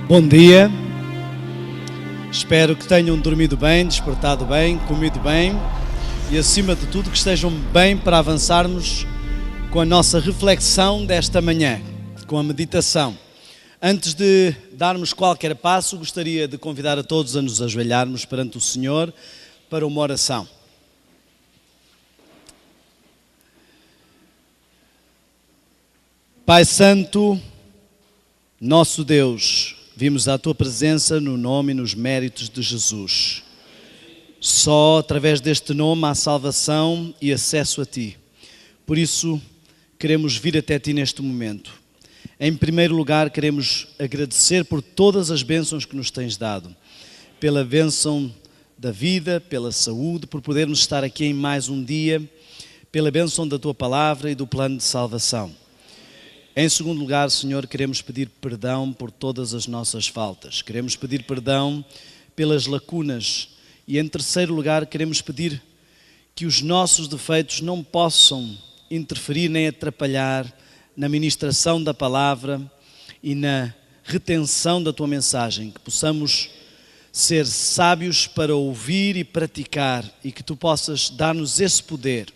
Bom dia, espero que tenham dormido bem, despertado bem, comido bem e acima de tudo que estejam bem para avançarmos com a nossa reflexão desta manhã, com a meditação. Antes de darmos qualquer passo, gostaria de convidar a todos a nos ajoelharmos perante o Senhor para uma oração. Pai Santo, nosso Deus, vimos à Tua presença no nome e nos méritos de Jesus. Só através deste nome há salvação e acesso a Ti. Por isso, queremos vir até Ti neste momento. Em primeiro lugar, queremos agradecer por todas as bênçãos que nos tens dado. Pela bênção da vida, pela saúde, por podermos estar aqui em mais um dia, pela bênção da Tua palavra e do plano de salvação. Em segundo lugar, Senhor, queremos pedir perdão por todas as nossas faltas. Queremos pedir perdão pelas lacunas. E em terceiro lugar, queremos pedir que os nossos defeitos não possam interferir nem atrapalhar na ministração da palavra e na retenção da Tua mensagem. Que possamos ser sábios para ouvir e praticar e que Tu possas dar-nos esse poder.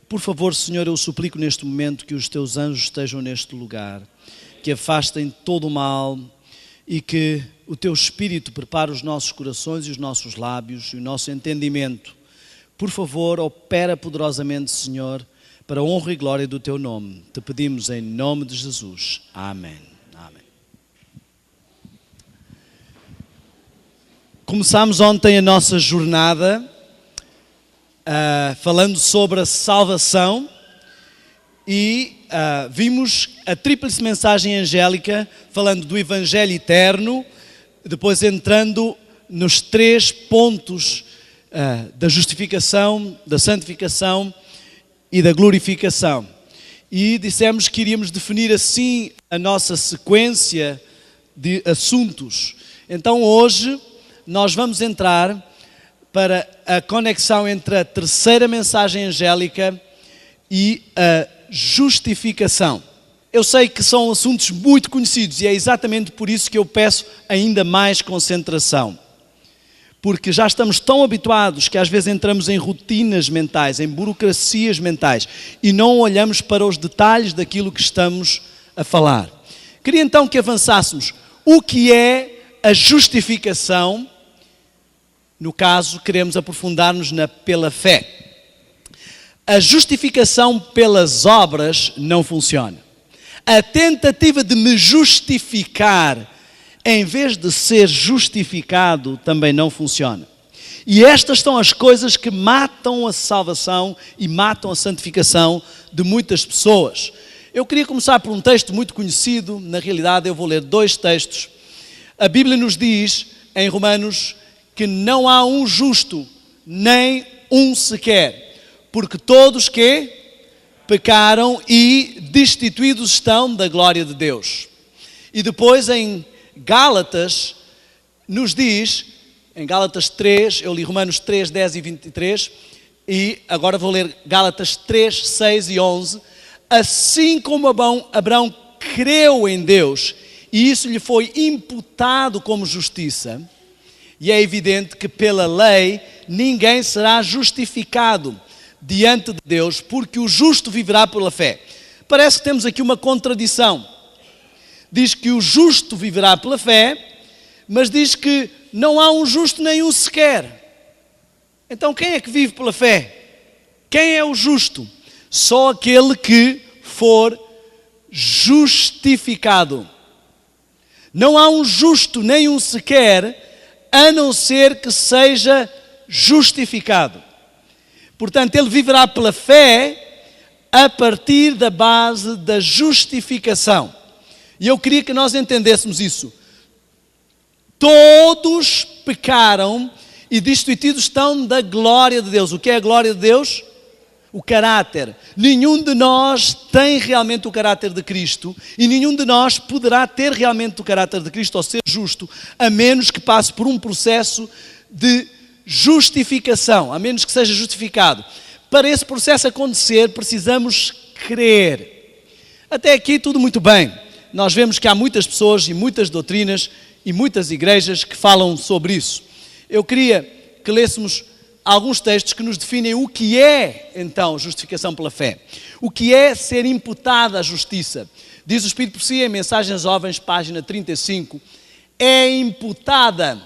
Por favor, Senhor, eu suplico neste momento que os Teus anjos estejam neste lugar, que afastem todo o mal e que o Teu Espírito prepare os nossos corações e os nossos lábios e o nosso entendimento. Por favor, opera poderosamente, Senhor, para a honra e glória do Teu nome. Te pedimos em nome de Jesus. Amém. Amém. Começámos ontem a nossa jornada falando sobre a salvação e vimos a tríplice mensagem angélica falando do Evangelho eterno, depois entrando nos 3 pontos da justificação, da santificação e da glorificação. E dissemos que iríamos definir assim a nossa sequência de assuntos. Então hoje nós vamos entrar para a conexão entre a terceira mensagem angélica e a justificação. Eu sei que são assuntos muito conhecidos e é exatamente por isso que eu peço ainda mais concentração. Porque já estamos tão habituados que às vezes entramos em rotinas mentais, em burocracias mentais e não olhamos para os detalhes daquilo que estamos a falar. Queria então que avançássemos. O que é a justificação? No caso, queremos aprofundar-nos pela fé. A justificação pelas obras não funciona. A tentativa de me justificar em vez de ser justificado, também não funciona. E estas são as coisas que matam a salvação e matam a santificação de muitas pessoas. Eu queria começar por um texto muito conhecido, na realidade eu vou ler 2 textos. A Bíblia nos diz, em Romanos, que não há um justo, nem um sequer, porque todos que pecaram e destituídos estão da glória de Deus. E depois em Gálatas nos diz, em Gálatas 3, eu li Romanos 3, 10 e 23, e agora vou ler Gálatas 3, 6 e 11, assim como Abraão creu em Deus, e isso lhe foi imputado como justiça, e é evidente que pela lei ninguém será justificado diante de Deus, porque o justo viverá pela fé. Parece que temos aqui uma contradição. Diz que o justo viverá pela fé, mas diz que não há um justo nenhum sequer. Então quem é que vive pela fé? Quem é o justo? Só aquele que for justificado. Não há um justo nenhum sequer, a não ser que seja justificado. Portanto, ele viverá pela fé a partir da base da justificação. E eu queria que nós entendêssemos isso. Todos pecaram e destituídos estão da glória de Deus. O que é a glória de Deus? O caráter. Nenhum de nós tem realmente o caráter de Cristo e nenhum de nós poderá ter realmente o caráter de Cristo ou ser justo, a menos que passe por um processo de justificação, a menos que seja justificado. Para esse processo acontecer, precisamos crer. Até aqui tudo muito bem. Nós vemos que há muitas pessoas e muitas doutrinas e muitas igrejas que falam sobre isso. Eu queria que lêssemos alguns textos que nos definem o que é, então, justificação pela fé. O que é ser imputada a justiça. Diz o Espírito por si, em Mensagens Jovens, página 35, é imputada,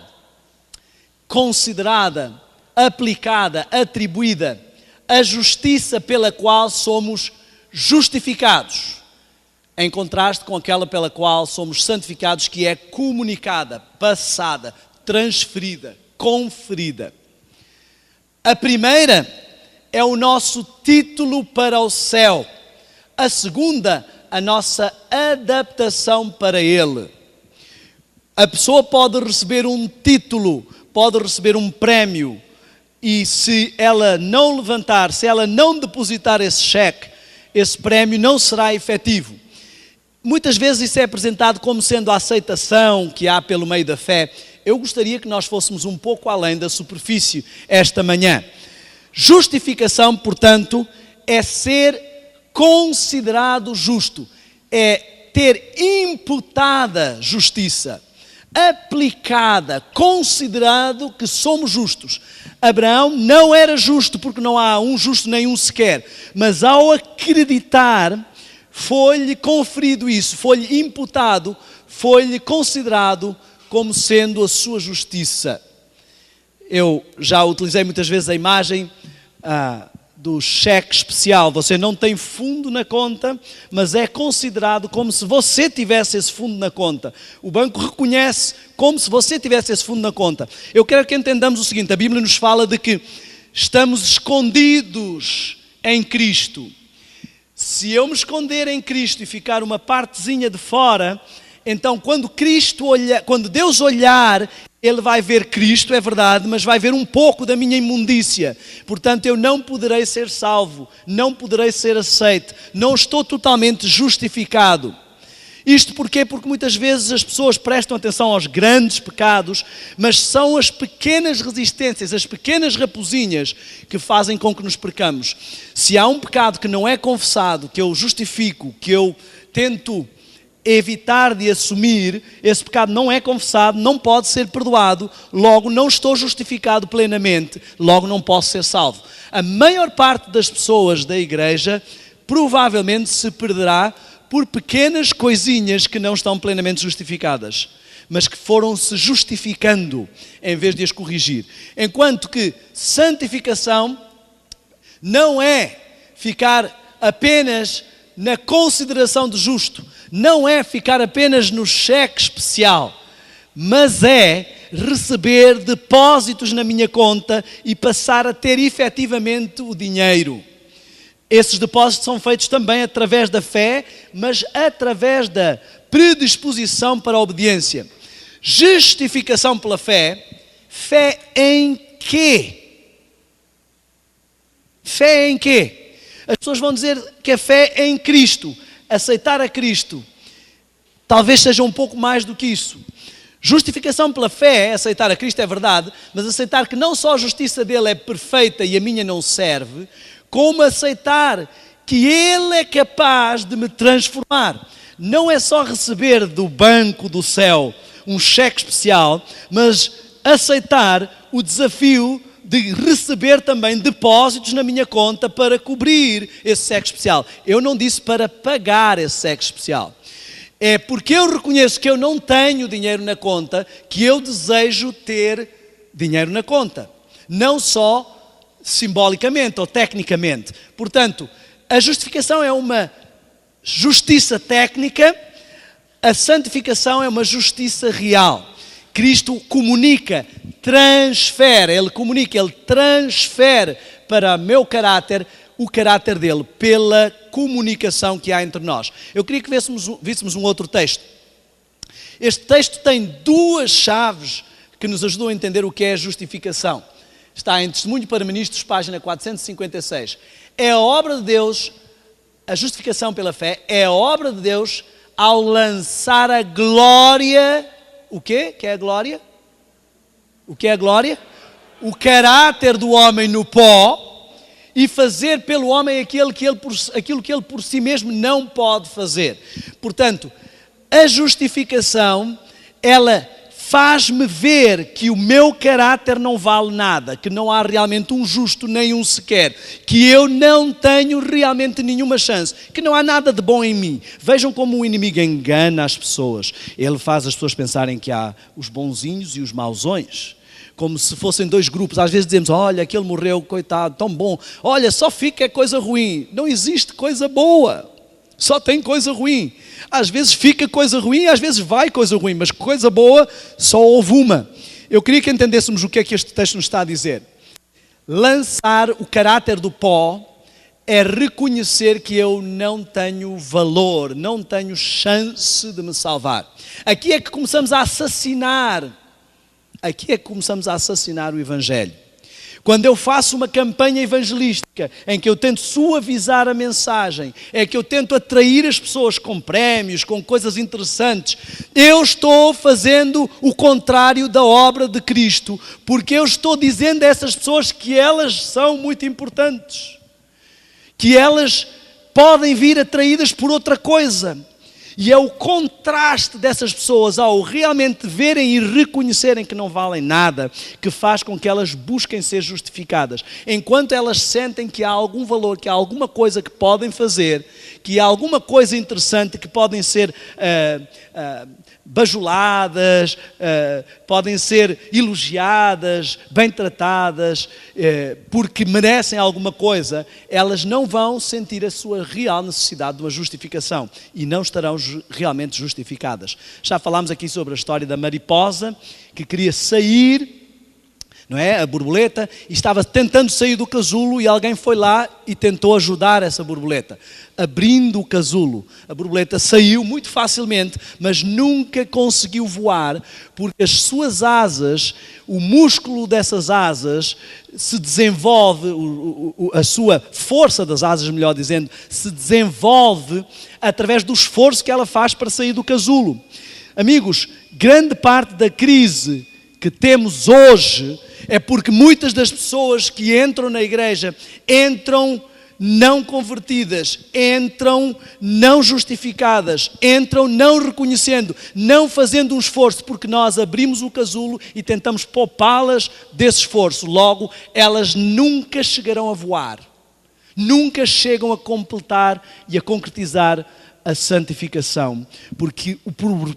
considerada, aplicada, atribuída a justiça pela qual somos justificados, em contraste com aquela pela qual somos santificados, que é comunicada, passada, transferida, conferida. A primeira é o nosso título para o céu. A segunda, a nossa adaptação para ele. A pessoa pode receber um título, pode receber um prémio, e se ela não levantar, se ela não depositar esse cheque, esse prémio não será efetivo. Muitas vezes isso é apresentado como sendo a aceitação que há pelo meio da fé. Eu gostaria que nós fôssemos um pouco além da superfície esta manhã. Justificação, portanto, é ser considerado justo, é ter imputada justiça, aplicada, considerado que somos justos. Abraão não era justo porque não há um justo nenhum sequer, mas ao acreditar, foi-lhe conferido isso, foi-lhe imputado, foi-lhe considerado como sendo a sua justiça. Eu já utilizei muitas vezes a imagem do cheque especial. Você não tem fundo na conta, mas é considerado como se você tivesse esse fundo na conta. O banco reconhece como se você tivesse esse fundo na conta. Eu quero que entendamos o seguinte, a Bíblia nos fala de que estamos escondidos em Cristo. Se eu me esconder em Cristo e ficar uma partezinha de fora, então quando Deus olhar, Ele vai ver Cristo, é verdade, mas vai ver um pouco da minha imundícia. Portanto, eu não poderei ser salvo, não poderei ser aceito, não estou totalmente justificado. Isto porquê? Porque muitas vezes as pessoas prestam atenção aos grandes pecados, mas são as pequenas resistências, as pequenas raposinhas que fazem com que nos percamos. Se há um pecado que não é confessado, que eu justifico, que eu tento evitar de assumir, esse pecado não é confessado, não pode ser perdoado, logo não estou justificado plenamente, logo não posso ser salvo. A maior parte das pessoas da igreja provavelmente se perderá por pequenas coisinhas que não estão plenamente justificadas, mas que foram se justificando em vez de as corrigir. Enquanto que santificação não é ficar apenas na consideração de justo, não é ficar apenas no cheque especial, mas é receber depósitos na minha conta e passar a ter efetivamente o dinheiro. Esses depósitos são feitos também através da fé, mas através da predisposição para a obediência. Justificação pela fé, fé em quê? Fé em quê? As pessoas vão dizer que a fé é em Cristo, aceitar a Cristo. Talvez seja um pouco mais do que isso. Justificação pela fé, aceitar a Cristo é verdade, mas aceitar que não só a justiça dele é perfeita e a minha não serve, como aceitar que Ele é capaz de me transformar. Não é só receber do banco do céu um cheque especial, mas aceitar o desafio de receber também depósitos na minha conta para cobrir esse cheque especial. Eu não disse para pagar esse cheque especial. É porque eu reconheço que eu não tenho dinheiro na conta que eu desejo ter dinheiro na conta. Não só simbolicamente ou tecnicamente. Portanto, a justificação é uma justiça técnica, a santificação é uma justiça real. Cristo comunica, transfere, Ele comunica, Ele transfere para o meu caráter, o caráter dele, pela comunicação que há entre nós. Eu queria que víssemos um outro texto. Este texto tem duas chaves que nos ajudam a entender o que é a justificação. Está em Testemunho para Ministros, página 456. É a obra de Deus, a justificação pela fé, é a obra de Deus ao lançar a glória. O quê? Que é a glória? O que é a glória? O caráter do homem no pó e fazer pelo homem aquilo que ele por si mesmo não pode fazer. Portanto, a justificação, ela faz-me ver que o meu caráter não vale nada, que não há realmente um justo nem um sequer, que eu não tenho realmente nenhuma chance, que não há nada de bom em mim. Vejam como o inimigo engana as pessoas. Ele faz as pessoas pensarem que há os bonzinhos e os mauzões, como se fossem dois grupos. Às vezes dizemos, olha, aquele morreu, coitado, tão bom. Olha, só fica coisa ruim. Não existe coisa boa, só tem coisa ruim. Às vezes fica coisa ruim, às vezes vai coisa ruim, mas coisa boa só houve uma. Eu queria que entendêssemos o que é que este texto nos está a dizer. Lançar o caráter do pó é reconhecer que eu não tenho valor, não tenho chance de me salvar. Aqui é que começamos a assassinar o Evangelho. Quando eu faço uma campanha evangelística em que eu tento suavizar a mensagem, é que eu tento atrair as pessoas com prémios, com coisas interessantes, eu estou fazendo o contrário da obra de Cristo, porque eu estou dizendo a essas pessoas que elas são muito importantes, que elas podem vir atraídas por outra coisa. E é o contraste dessas pessoas ao realmente verem e reconhecerem que não valem nada, que faz com que elas busquem ser justificadas. Enquanto elas sentem que há algum valor, que há alguma coisa que podem fazer, que há alguma coisa interessante que podem ser bajuladas, podem ser elogiadas, bem tratadas, porque merecem alguma coisa, elas não vão sentir a sua real necessidade de uma justificação e não estarão realmente justificadas. Já falámos aqui sobre a história da mariposa que queria sair, não é? A borboleta, e estava tentando sair do casulo e alguém foi lá e tentou ajudar essa borboleta, abrindo o casulo. A borboleta saiu muito facilmente, mas nunca conseguiu voar, porque as suas asas, o músculo dessas asas se desenvolve, a sua força das asas, melhor dizendo, se desenvolve através do esforço que ela faz para sair do casulo. Amigos, grande parte da crise que temos hoje é porque muitas das pessoas que entram na igreja entram não convertidas, entram não justificadas, entram não reconhecendo, não fazendo um esforço, porque nós abrimos o casulo e tentamos poupá-las desse esforço. Logo, elas nunca chegarão a voar, nunca chegam a completar e a concretizar a santificação, porque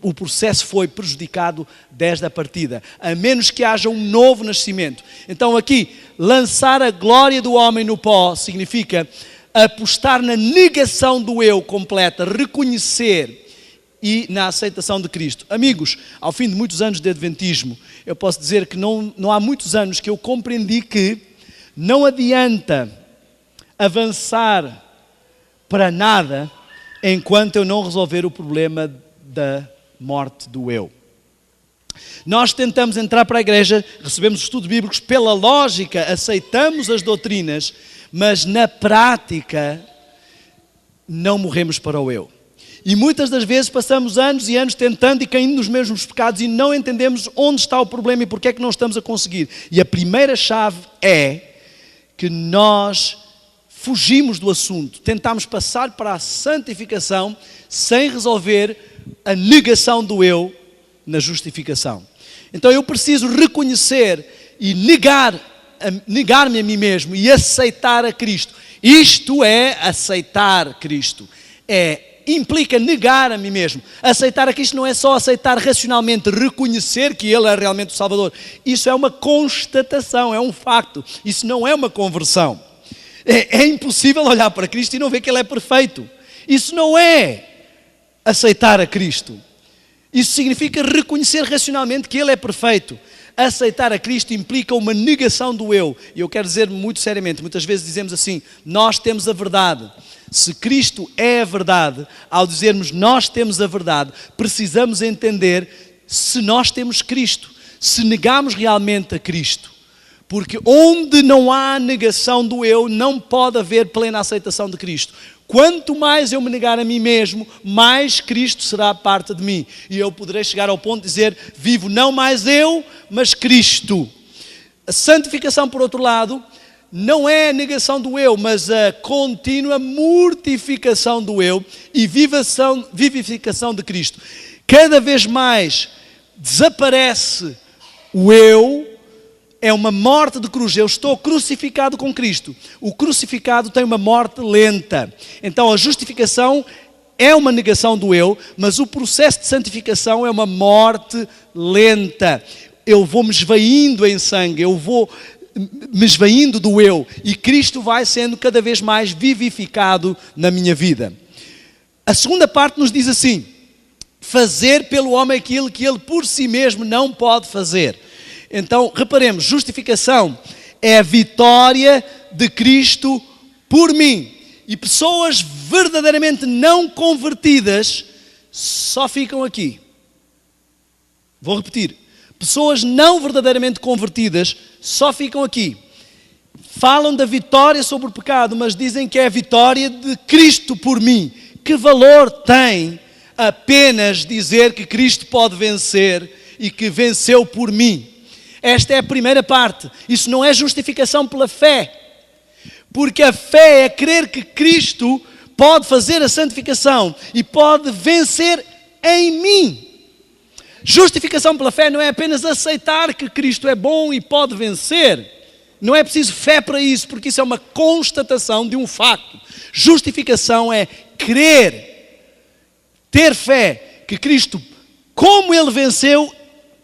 o processo foi prejudicado desde a partida, a menos que haja um novo nascimento. Então aqui, lançar a glória do homem no pó significa apostar na negação do eu completa, reconhecer e na aceitação de Cristo. Amigos, ao fim de muitos anos de adventismo, eu posso dizer que não há muitos anos que eu compreendi que não adianta avançar para nada enquanto eu não resolver o problema da morte do eu. Nós tentamos entrar para a igreja, recebemos estudos bíblicos pela lógica, aceitamos as doutrinas, mas na prática não morremos para o eu. E muitas das vezes passamos anos e anos tentando e caindo nos mesmos pecados e não entendemos onde está o problema e porque é que não estamos a conseguir. E a primeira chave é que nós fugimos do assunto, tentamos passar para a santificação sem resolver a negação do eu na justificação. Então eu preciso reconhecer e negar-me a mim mesmo e aceitar a Cristo. Isto é aceitar Cristo. Implica negar a mim mesmo. Aceitar a Cristo não é só aceitar racionalmente, reconhecer que Ele é realmente o Salvador. Isso é uma constatação, é um facto. Isso não é uma conversão. É impossível olhar para Cristo e não ver que Ele é perfeito. Isso não é aceitar a Cristo. Isso significa reconhecer racionalmente que Ele é perfeito. Aceitar a Cristo implica uma negação do eu. E eu quero dizer muito seriamente, muitas vezes dizemos assim, nós temos a verdade. Se Cristo é a verdade, ao dizermos nós temos a verdade, precisamos entender se nós temos Cristo, se negamos realmente a Cristo. Porque onde não há negação do eu, não pode haver plena aceitação de Cristo. Quanto mais eu me negar a mim mesmo, mais Cristo será parte de mim. E eu poderei chegar ao ponto de dizer, vivo não mais eu, mas Cristo. A santificação, por outro lado, não é a negação do eu, mas a contínua mortificação do eu e vivificação de Cristo. Cada vez mais desaparece o eu, é uma morte de cruz. Eu estou crucificado com Cristo. O crucificado tem uma morte lenta. Então a justificação é uma negação do eu, mas o processo de santificação é uma morte lenta. Eu vou me esvaindo em sangue, eu vou me esvaindo do eu, e Cristo vai sendo cada vez mais vivificado na minha vida. A segunda parte nos diz assim: fazer pelo homem aquilo que ele por si mesmo não pode fazer. Então, reparemos, justificação é a vitória de Cristo por mim. E pessoas verdadeiramente não convertidas só ficam aqui. Vou repetir. Pessoas não verdadeiramente convertidas só ficam aqui. Falam da vitória sobre o pecado, mas dizem que é a vitória de Cristo por mim. Que valor tem apenas dizer que Cristo pode vencer e que venceu por mim? Esta é a primeira parte. Isso não é justificação pela fé. Porque a fé é crer que Cristo pode fazer a santificação e pode vencer em mim. Justificação pela fé não é apenas aceitar que Cristo é bom e pode vencer. Não é preciso fé para isso, porque isso é uma constatação de um facto. Justificação é crer, ter fé que Cristo, como Ele venceu,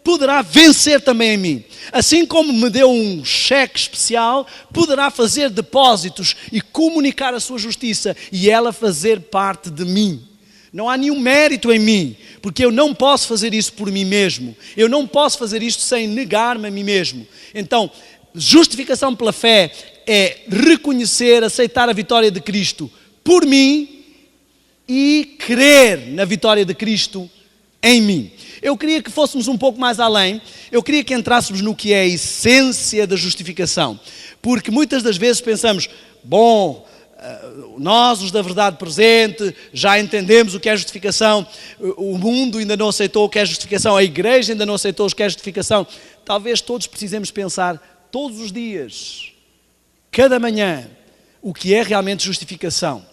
poderá vencer também em mim. Assim como me deu um cheque especial, poderá fazer depósitos e comunicar a sua justiça e ela fazer parte de mim. Não há nenhum mérito em mim, porque eu não posso fazer isso por mim mesmo. Eu não posso fazer isto sem negar-me a mim mesmo. Então, justificação pela fé é reconhecer, aceitar a vitória de Cristo por mim e crer na vitória de Cristo em mim. Eu queria que fôssemos um pouco mais além. Eu queria que entrássemos no que é a essência da justificação. Porque muitas das vezes pensamos, bom, nós, os da verdade presente, já entendemos o que é justificação, o mundo ainda não aceitou o que é justificação, a igreja ainda não aceitou o que é justificação. Talvez todos precisemos pensar todos os dias, cada manhã, o que é realmente justificação.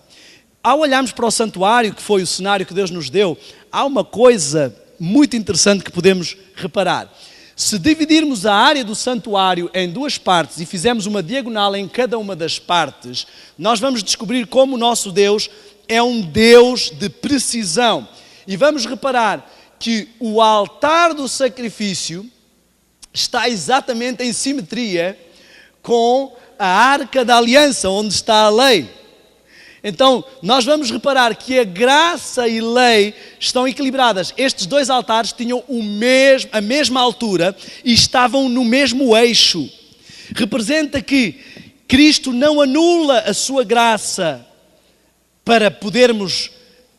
Ao olharmos para o santuário, que foi o cenário que Deus nos deu, há uma coisa muito interessante que podemos reparar. Se dividirmos a área do santuário em duas partes e fizermos uma diagonal em cada uma das partes, nós vamos descobrir como o nosso Deus é um Deus de precisão. E vamos reparar que o altar do sacrifício está exatamente em simetria com a arca da aliança, onde está a lei. Então, nós vamos reparar que a graça e lei estão equilibradas. Estes dois altares tinham a mesma altura e estavam no mesmo eixo. Representa que Cristo não anula a sua graça para podermos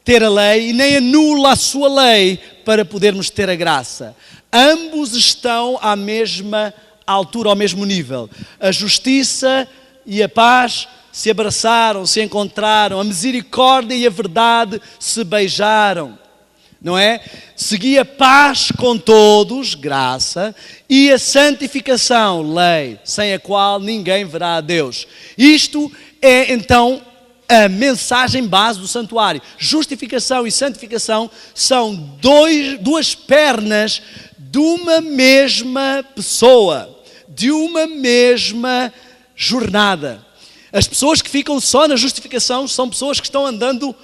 ter a lei e nem anula a sua lei para podermos ter a graça. Ambos estão à mesma altura, ao mesmo nível. A justiça e a paz se abraçaram, se encontraram, a misericórdia e a verdade se beijaram, não é? Seguia paz com todos, graça, e a santificação, lei, sem a qual ninguém verá a Deus. Isto é então a mensagem base do santuário. Justificação e santificação são duas pernas de uma mesma pessoa, de uma mesma jornada. As pessoas que ficam só na justificação são pessoas que estão andando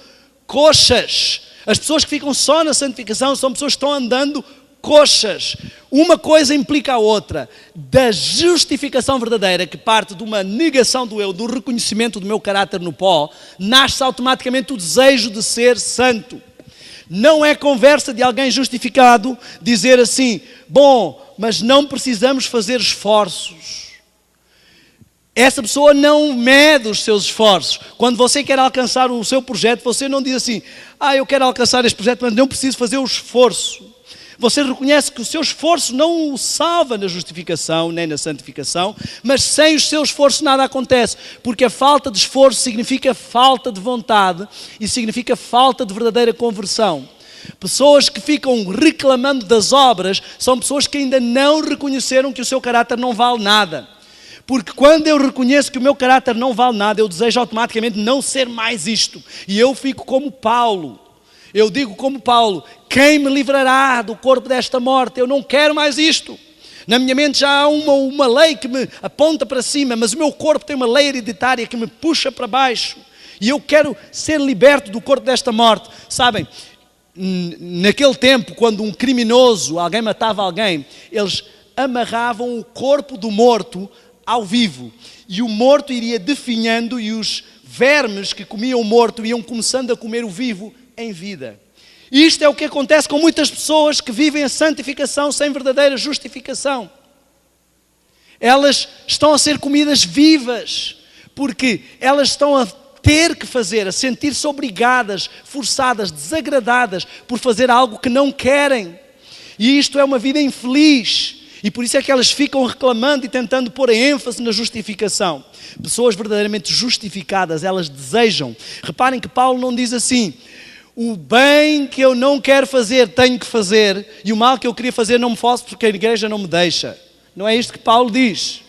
coxas. As pessoas que ficam só na santificação são pessoas que estão andando coxas. Uma coisa implica a outra. Da justificação verdadeira, que parte de uma negação do eu, do reconhecimento do meu caráter no pó, nasce automaticamente o desejo de ser santo. Não é conversa de alguém justificado dizer assim, bom, mas não precisamos fazer esforços. Essa pessoa não mede os seus esforços. Quando você quer alcançar o seu projeto, você não diz assim, eu quero alcançar este projeto, mas não preciso fazer o esforço. Você reconhece que o seu esforço não o salva na justificação, nem na santificação, mas sem o seu esforço nada acontece, porque a falta de esforço significa falta de vontade e significa falta de verdadeira conversão. Pessoas que ficam reclamando das obras são pessoas que ainda não reconheceram que o seu caráter não vale nada. Porque quando eu reconheço que o meu caráter não vale nada, eu desejo automaticamente não ser mais isto. E eu fico como Paulo. Eu digo como Paulo, quem me livrará do corpo desta morte? Eu não quero mais isto. Na minha mente já há uma lei que me aponta para cima, mas o meu corpo tem uma lei hereditária que me puxa para baixo. E eu quero ser liberto do corpo desta morte. Sabem, naquele tempo, quando um criminoso, alguém matava alguém, eles amarravam o corpo do morto ao vivo. E o morto iria definhando e os vermes que comiam o morto iam começando a comer o vivo em vida. E isto é o que acontece com muitas pessoas que vivem a santificação sem verdadeira justificação. Elas estão a ser comidas vivas, porque elas estão a ter que fazer, a sentir-se obrigadas, forçadas, desagradadas por fazer algo que não querem. E isto é uma vida infeliz. E por isso é que elas ficam reclamando e tentando pôr a ênfase na justificação. Pessoas verdadeiramente justificadas, elas desejam. Reparem que Paulo não diz assim, o bem que eu não quero fazer, tenho que fazer, e o mal que eu queria fazer não me faço porque a igreja não me deixa. Não é isto que Paulo diz.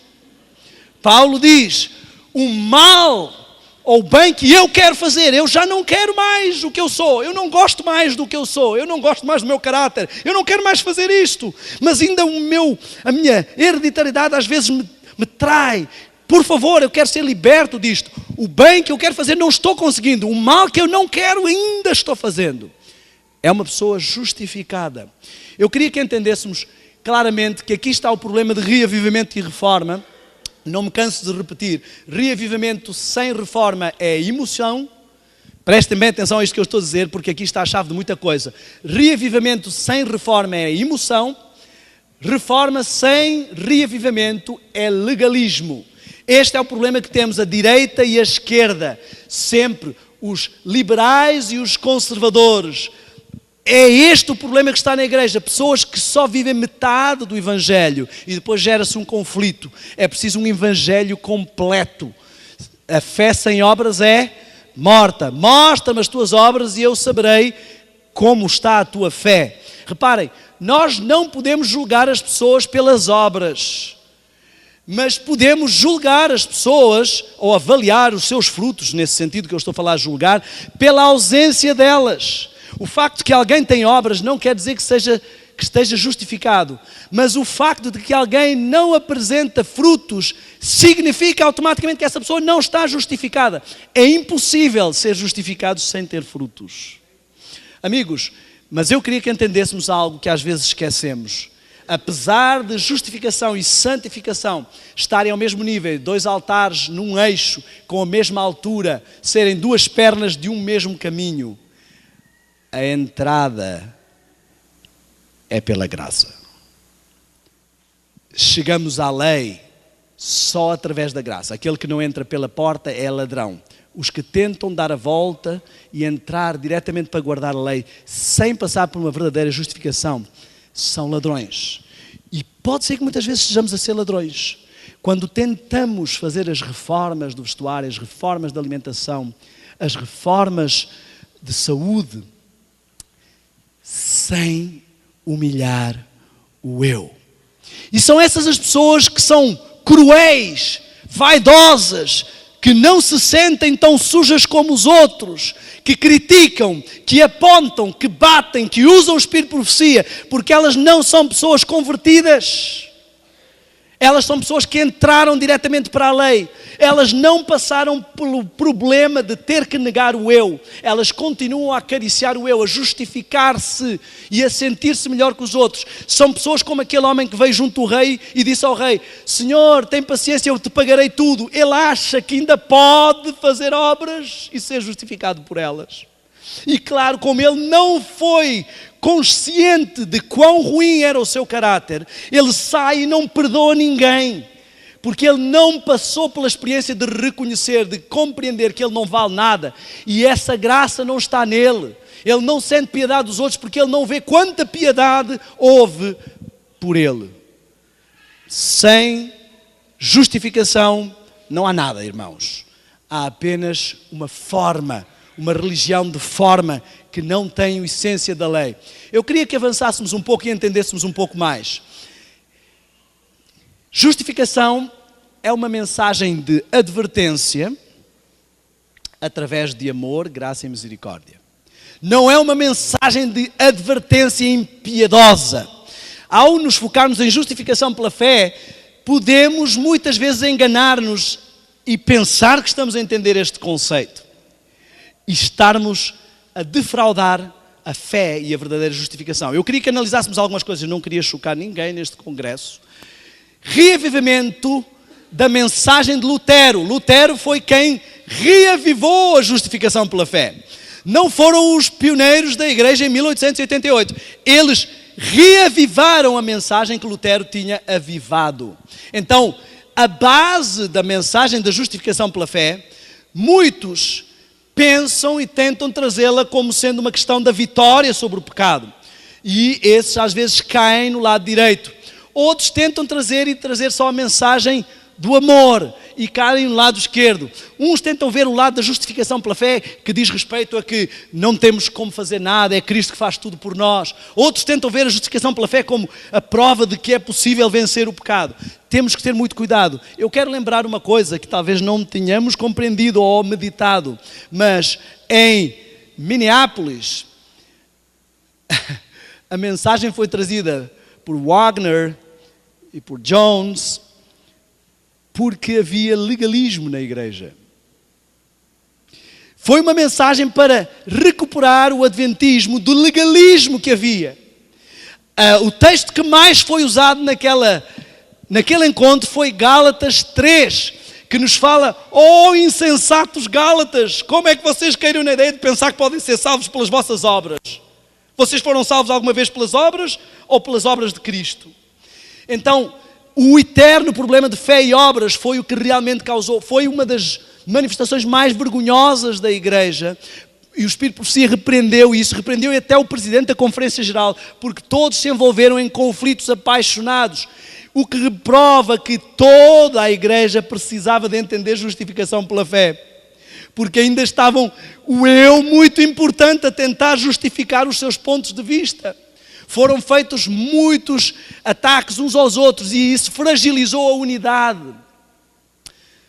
Paulo diz, o mal ou o bem que eu quero fazer, eu já não quero mais o que eu sou, eu não gosto mais do que eu sou, eu não gosto mais do meu caráter, eu não quero mais fazer isto, mas ainda a minha hereditariedade às vezes me trai. Por favor, eu quero ser liberto disto. O bem que eu quero fazer não estou conseguindo. O mal que eu não quero ainda estou fazendo. É uma pessoa justificada. Eu queria que entendêssemos claramente que aqui está o problema de reavivamento e reforma. Não me canso de repetir. Reavivamento sem reforma é emoção. Prestem bem atenção a isto que eu estou a dizer, porque aqui está a chave de muita coisa. Reavivamento sem reforma é emoção. Reforma sem reavivamento é legalismo. Este é o problema que temos, a direita e a esquerda, sempre os liberais e os conservadores. É este o problema que está na igreja, pessoas que só vivem metade do evangelho e depois gera-se um conflito. É preciso um evangelho completo. A fé sem obras é morta. Mostra-me as tuas obras e eu saberei como está a tua fé. Reparem, nós não podemos julgar as pessoas pelas obras, mas podemos julgar as pessoas, ou avaliar os seus frutos, nesse sentido que eu estou a falar, julgar, pela ausência delas. O facto de que alguém tem obras não quer dizer que esteja justificado, mas o facto de que alguém não apresenta frutos significa automaticamente que essa pessoa não está justificada. É impossível ser justificado sem ter frutos. Amigos, mas eu queria que entendêssemos algo que às vezes esquecemos. Apesar de justificação e santificação estarem ao mesmo nível, dois altares num eixo com a mesma altura, serem duas pernas de um mesmo caminho, a entrada é pela graça. Chegamos à lei só através da graça. Aquele que não entra pela porta é ladrão. Os que tentam dar a volta e entrar diretamente para guardar a lei sem passar por uma verdadeira justificação são ladrões. E pode ser que muitas vezes sejamos a ser ladrões. Quando tentamos fazer as reformas do vestuário, as reformas da alimentação, as reformas de saúde, sem humilhar o eu. E são essas as pessoas que são cruéis, vaidosas, que não se sentem tão sujas como os outros, que criticam, que apontam, que batem, que usam o espírito de profecia, porque elas não são pessoas convertidas. Elas são pessoas que entraram diretamente para a lei. Elas não passaram pelo problema de ter que negar o eu. Elas continuam a acariciar o eu, a justificar-se e a sentir-se melhor que os outros. São pessoas como aquele homem que veio junto ao rei e disse ao rei: Senhor, tem paciência, eu te pagarei tudo. Ele acha que ainda pode fazer obras e ser justificado por elas. E claro, como ele não foi consciente de quão ruim era o seu caráter, ele sai e não perdoa ninguém, porque ele não passou pela experiência de reconhecer, de compreender que ele não vale nada, e essa graça não está nele. Ele não sente piedade dos outros porque ele não vê quanta piedade houve por ele. Sem justificação não há nada, irmãos. Há apenas uma forma, uma religião de forma que não tem a essência da lei. Eu queria que avançássemos um pouco e entendêssemos um pouco mais. Justificação é uma mensagem de advertência através de amor, graça e misericórdia. Não é uma mensagem de advertência impiedosa. Ao nos focarmos em justificação pela fé, podemos muitas vezes enganar-nos e pensar que estamos a entender este conceito e estarmos a defraudar a fé e a verdadeira justificação. Eu queria que analisássemos algumas coisas, não queria chocar ninguém neste congresso. Reavivamento da mensagem de Lutero. Lutero foi quem reavivou a justificação pela fé. Não foram os pioneiros da igreja em 1888. Eles reavivaram a mensagem que Lutero tinha avivado. Então, a base da mensagem da justificação pela fé, muitos pensam e tentam trazê-la como sendo uma questão da vitória sobre o pecado. E esses às vezes caem no lado direito. Outros tentam trazer só a mensagem do amor e caem no lado esquerdo. Uns tentam ver o lado da justificação pela fé, que diz respeito a que não temos como fazer nada, é Cristo que faz tudo por nós. Outros tentam ver a justificação pela fé como a prova de que é possível vencer o pecado. Temos que ter muito cuidado. Eu quero lembrar uma coisa que talvez não tenhamos compreendido ou meditado, mas em Minneapolis, a mensagem foi trazida por Wagner e por Jones, porque havia legalismo na igreja. Foi uma mensagem para recuperar o adventismo do legalismo que havia. O texto que mais foi usado naquele encontro foi Gálatas 3, que nos fala: oh, insensatos Gálatas, como é que vocês caíram na ideia de pensar que podem ser salvos pelas vossas obras? Vocês foram salvos alguma vez pelas obras ou pelas obras de Cristo? Então, o eterno problema de fé e obras foi o que realmente causou, foi uma das manifestações mais vergonhosas da igreja, e o Espírito de Profecia repreendeu isso, repreendeu até o Presidente da Conferência Geral, porque todos se envolveram em conflitos apaixonados, o que prova que toda a igreja precisava de entender justificação pela fé, porque ainda estavam o eu muito importante a tentar justificar os seus pontos de vista. Foram feitos muitos ataques uns aos outros e isso fragilizou a unidade.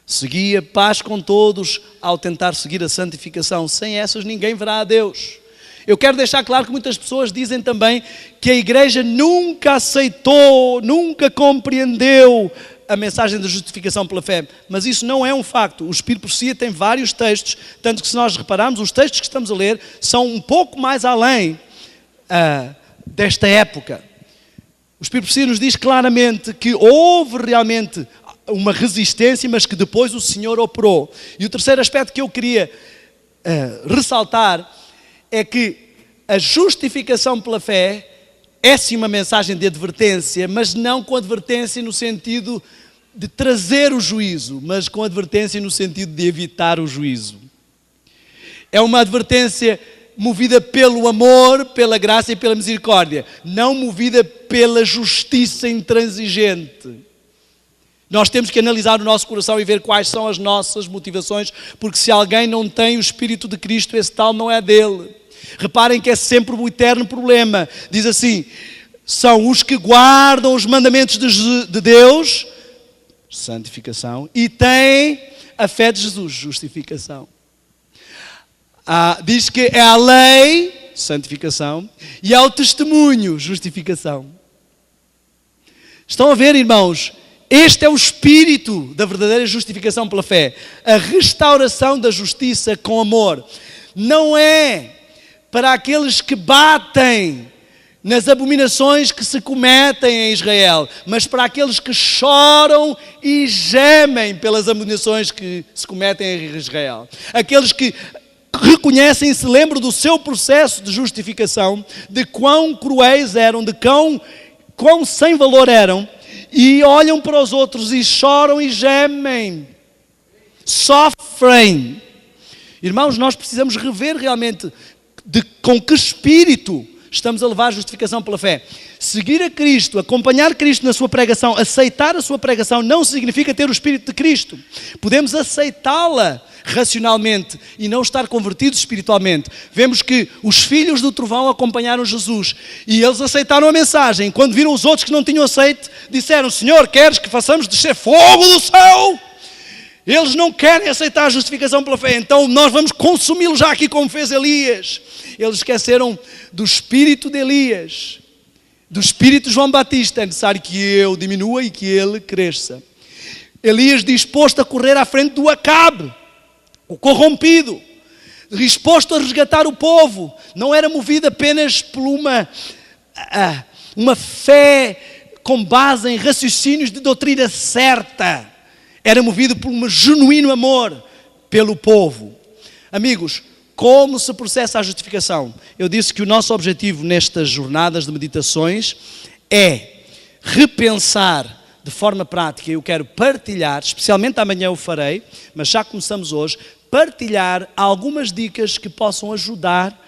Seguia paz com todos ao tentar seguir a santificação. Sem essas ninguém verá a Deus. Eu quero deixar claro que muitas pessoas dizem também que a igreja nunca aceitou, nunca compreendeu a mensagem da justificação pela fé. Mas isso não é um facto. O Espírito de Profecia tem vários textos, tanto que se nós repararmos, os textos que estamos a ler são um pouco mais além desta época. O Espírito de Profecia nos diz claramente que houve realmente uma resistência, mas que depois o Senhor operou. E o terceiro aspecto que eu queria ressaltar é que a justificação pela fé é sim uma mensagem de advertência, mas não com advertência no sentido de trazer o juízo, mas com advertência no sentido de evitar o juízo. É uma advertência movida pelo amor, pela graça e pela misericórdia, não movida pela justiça intransigente. Nós temos que analisar o nosso coração e ver quais são as nossas motivações, porque se alguém não tem o Espírito de Cristo, esse tal não é dele. Reparem que é sempre o eterno problema. Diz assim: são os que guardam os mandamentos de Deus, santificação, e têm a fé de Jesus, justificação. Diz que é a lei, santificação, e ao testemunho, justificação. Estão a ver, irmãos? Este é o espírito da verdadeira justificação pela fé. A restauração da justiça com amor. Não é para aqueles que batem nas abominações que se cometem em Israel, mas para aqueles que choram e gemem pelas abominações que se cometem em Israel. Aqueles que reconhecem e se lembram do seu processo de justificação, de quão cruéis eram, de quão sem valor eram, e olham para os outros e choram e gemem, sofrem. Irmãos, nós precisamos rever realmente com que espírito estamos a levar a justificação pela fé. Seguir a Cristo, acompanhar Cristo na sua pregação, aceitar a sua pregação não significa ter o Espírito de Cristo. Podemos aceitá-la racionalmente e não estar convertidos espiritualmente. Vemos que os filhos do trovão acompanharam Jesus e eles aceitaram a mensagem. Quando viram os outros que não tinham aceito, disseram: Senhor, queres que façamos descer fogo do céu? Eles não querem aceitar a justificação pela fé, então nós vamos consumi-lo já aqui como fez Elias. Eles esqueceram do espírito de Elias, do espírito de João Batista. É necessário que eu diminua e que ele cresça. Elias disposto a correr à frente do Acabe, o corrompido, disposto a resgatar o povo. Não era movido apenas por uma fé com base em raciocínios de doutrina certa. Era movido por um genuíno amor pelo povo. Amigos, como se processa a justificação? Eu disse que o nosso objetivo nestas jornadas de meditações é repensar de forma prática. Eu quero partilhar, especialmente amanhã eu farei, mas já começamos hoje, partilhar algumas dicas que possam ajudar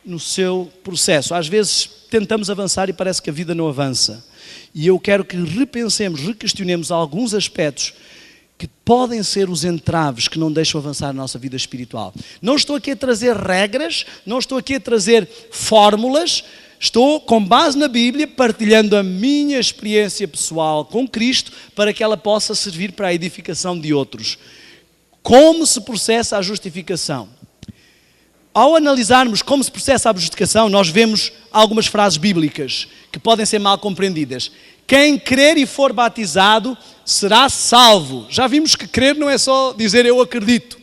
no seu processo. Às vezes tentamos avançar e parece que a vida não avança. E eu quero que repensemos, requestionemos alguns aspectos que podem ser os entraves que não deixam avançar a nossa vida espiritual. Não estou aqui a trazer regras, não estou aqui a trazer fórmulas, estou, com base na Bíblia, partilhando a minha experiência pessoal com Cristo para que ela possa servir para a edificação de outros. Como se processa a justificação? Ao analisarmos como se processa a justificação, nós vemos algumas frases bíblicas que podem ser mal compreendidas. Quem crer e for batizado será salvo. Já vimos que crer não é só dizer eu acredito.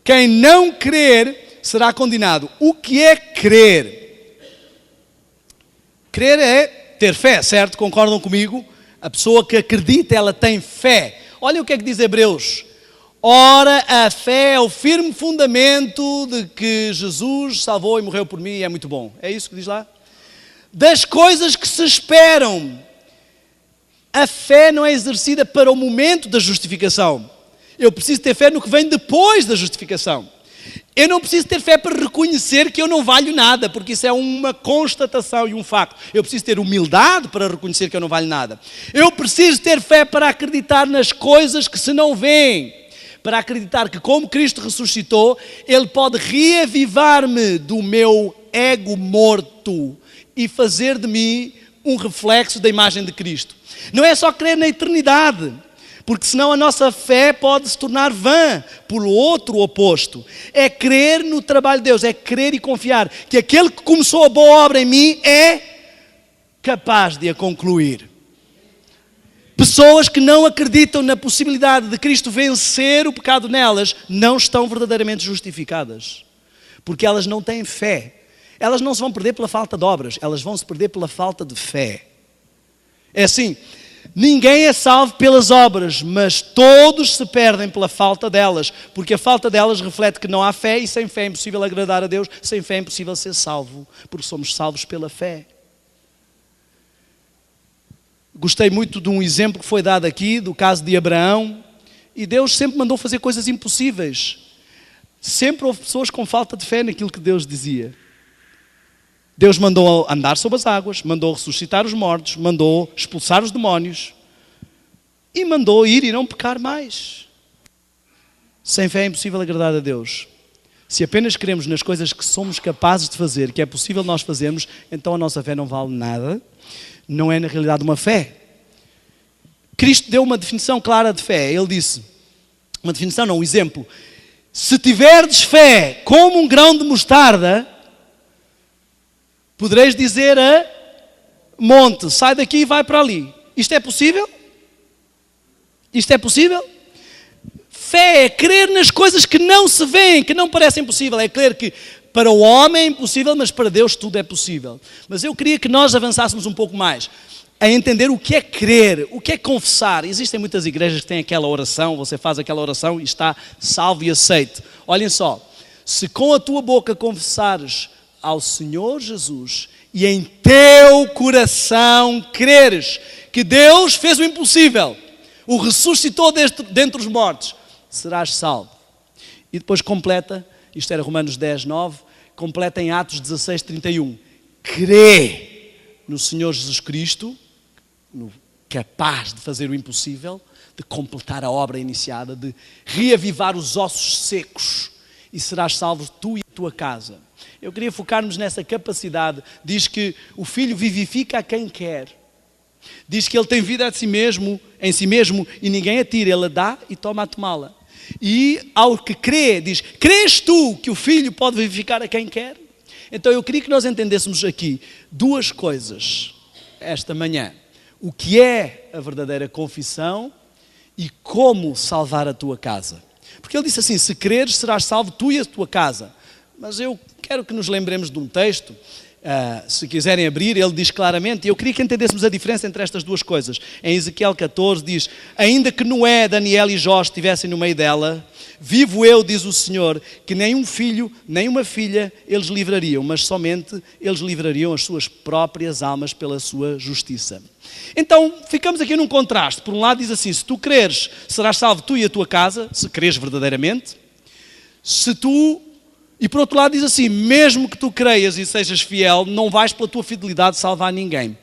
Quem não crer será condenado. O que é crer? Crer é ter fé, certo? Concordam comigo? A pessoa que acredita, ela tem fé. Olha o que é que diz Hebreus. Ora, a fé é o firme fundamento de que Jesus salvou e morreu por mim e é muito bom. É isso que diz lá? Das coisas que se esperam. A fé não é exercida para o momento da justificação. Eu preciso ter fé no que vem depois da justificação. Eu não preciso ter fé para reconhecer que eu não valho nada, porque isso é uma constatação e um facto. Eu preciso ter humildade para reconhecer que eu não valho nada. Eu preciso ter fé para acreditar nas coisas que se não veem. Para acreditar que como Cristo ressuscitou, Ele pode reavivar-me do meu ego morto e fazer de mim um reflexo da imagem de Cristo. Não é só crer na eternidade, porque senão a nossa fé pode se tornar vã, por outro oposto. É crer no trabalho de Deus, é crer e confiar que aquele que começou a boa obra em mim é capaz de a concluir. Pessoas que não acreditam na possibilidade de Cristo vencer o pecado nelas, não estão verdadeiramente justificadas, porque elas não têm fé. Elas não se vão perder pela falta de obras, elas vão se perder pela falta de fé. É assim, ninguém é salvo pelas obras, mas todos se perdem pela falta delas, porque a falta delas reflete que não há fé, e sem fé é impossível agradar a Deus, sem fé é impossível ser salvo, porque somos salvos pela fé. Gostei muito de um exemplo que foi dado aqui, do caso de Abraão, e Deus sempre mandou fazer coisas impossíveis. Sempre houve pessoas com falta de fé naquilo que Deus dizia. Deus mandou andar sobre as águas, mandou ressuscitar os mortos, mandou expulsar os demónios e mandou ir e não pecar mais. Sem fé é impossível agradar a Deus. Se apenas queremos nas coisas que somos capazes de fazer, que é possível nós fazermos, então a nossa fé não vale nada, não é na realidade uma fé. Cristo deu uma definição clara de fé. Ele disse, uma definição não, um exemplo. Se tiverdes fé como um grão de mostarda, podereis dizer a monte, sai daqui e vai para ali. Isto é possível? Isto é possível? Fé é crer nas coisas que não se veem, que não parecem possíveis. É crer que para o homem é impossível, mas para Deus tudo é possível. Mas eu queria que nós avançássemos um pouco mais a entender o que é crer, o que é confessar. Existem muitas igrejas que têm aquela oração, você faz aquela oração e está salvo e aceite. Olhem só, se com a tua boca confessares ao Senhor Jesus e em teu coração creres que Deus fez o impossível, o ressuscitou dentre os mortos, serás salvo. E depois completa, isto era Romanos 10, 9, completa em Atos 16, 31. Crê no Senhor Jesus Cristo, capaz de fazer o impossível, de completar a obra iniciada, de reavivar os ossos secos, e serás salvo tu e a tua casa. Eu queria focar-nos nessa capacidade. Diz que o Filho vivifica a quem quer. Diz que Ele tem vida em si mesmo, e ninguém a tira. Ele a dá e toma a tomá-la. E ao que crê, diz, crês tu que o Filho pode vivificar a quem quer? Então eu queria que nós entendêssemos aqui duas coisas esta manhã. O que é a verdadeira confissão e como salvar a tua casa. Porque ele disse assim, se creres serás salvo tu e a tua casa. Mas eu quero que nos lembremos de um texto, se quiserem abrir, ele diz claramente, e eu queria que entendêssemos a diferença entre estas duas coisas. Em Ezequiel 14 diz, ainda que Noé, Daniel e Jó estivessem no meio dela, vivo eu, diz o Senhor, que nem um filho, nem uma filha eles livrariam, mas somente eles livrariam as suas próprias almas pela sua justiça. Então, ficamos aqui num contraste. Por um lado diz assim, se tu creres, serás salvo tu e a tua casa, se creres verdadeiramente. E por outro lado diz assim, mesmo que tu creias e sejas fiel, não vais pela tua fidelidade salvar ninguém.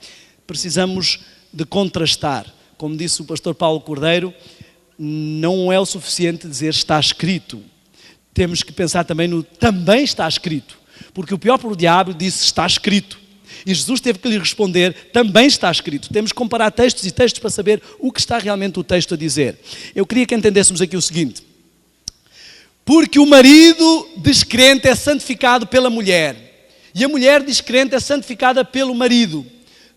Precisamos de contrastar. Como disse o pastor Paulo Cordeiro, não é o suficiente dizer está escrito. Temos que pensar também no também está escrito. Porque o pior diabo disse está escrito. E Jesus teve que lhe responder, também está escrito. Temos que comparar textos e textos para saber o que está realmente o texto a dizer. Eu queria que entendêssemos aqui o seguinte. Porque o marido descrente é santificado pela mulher. E a mulher descrente é santificada pelo marido.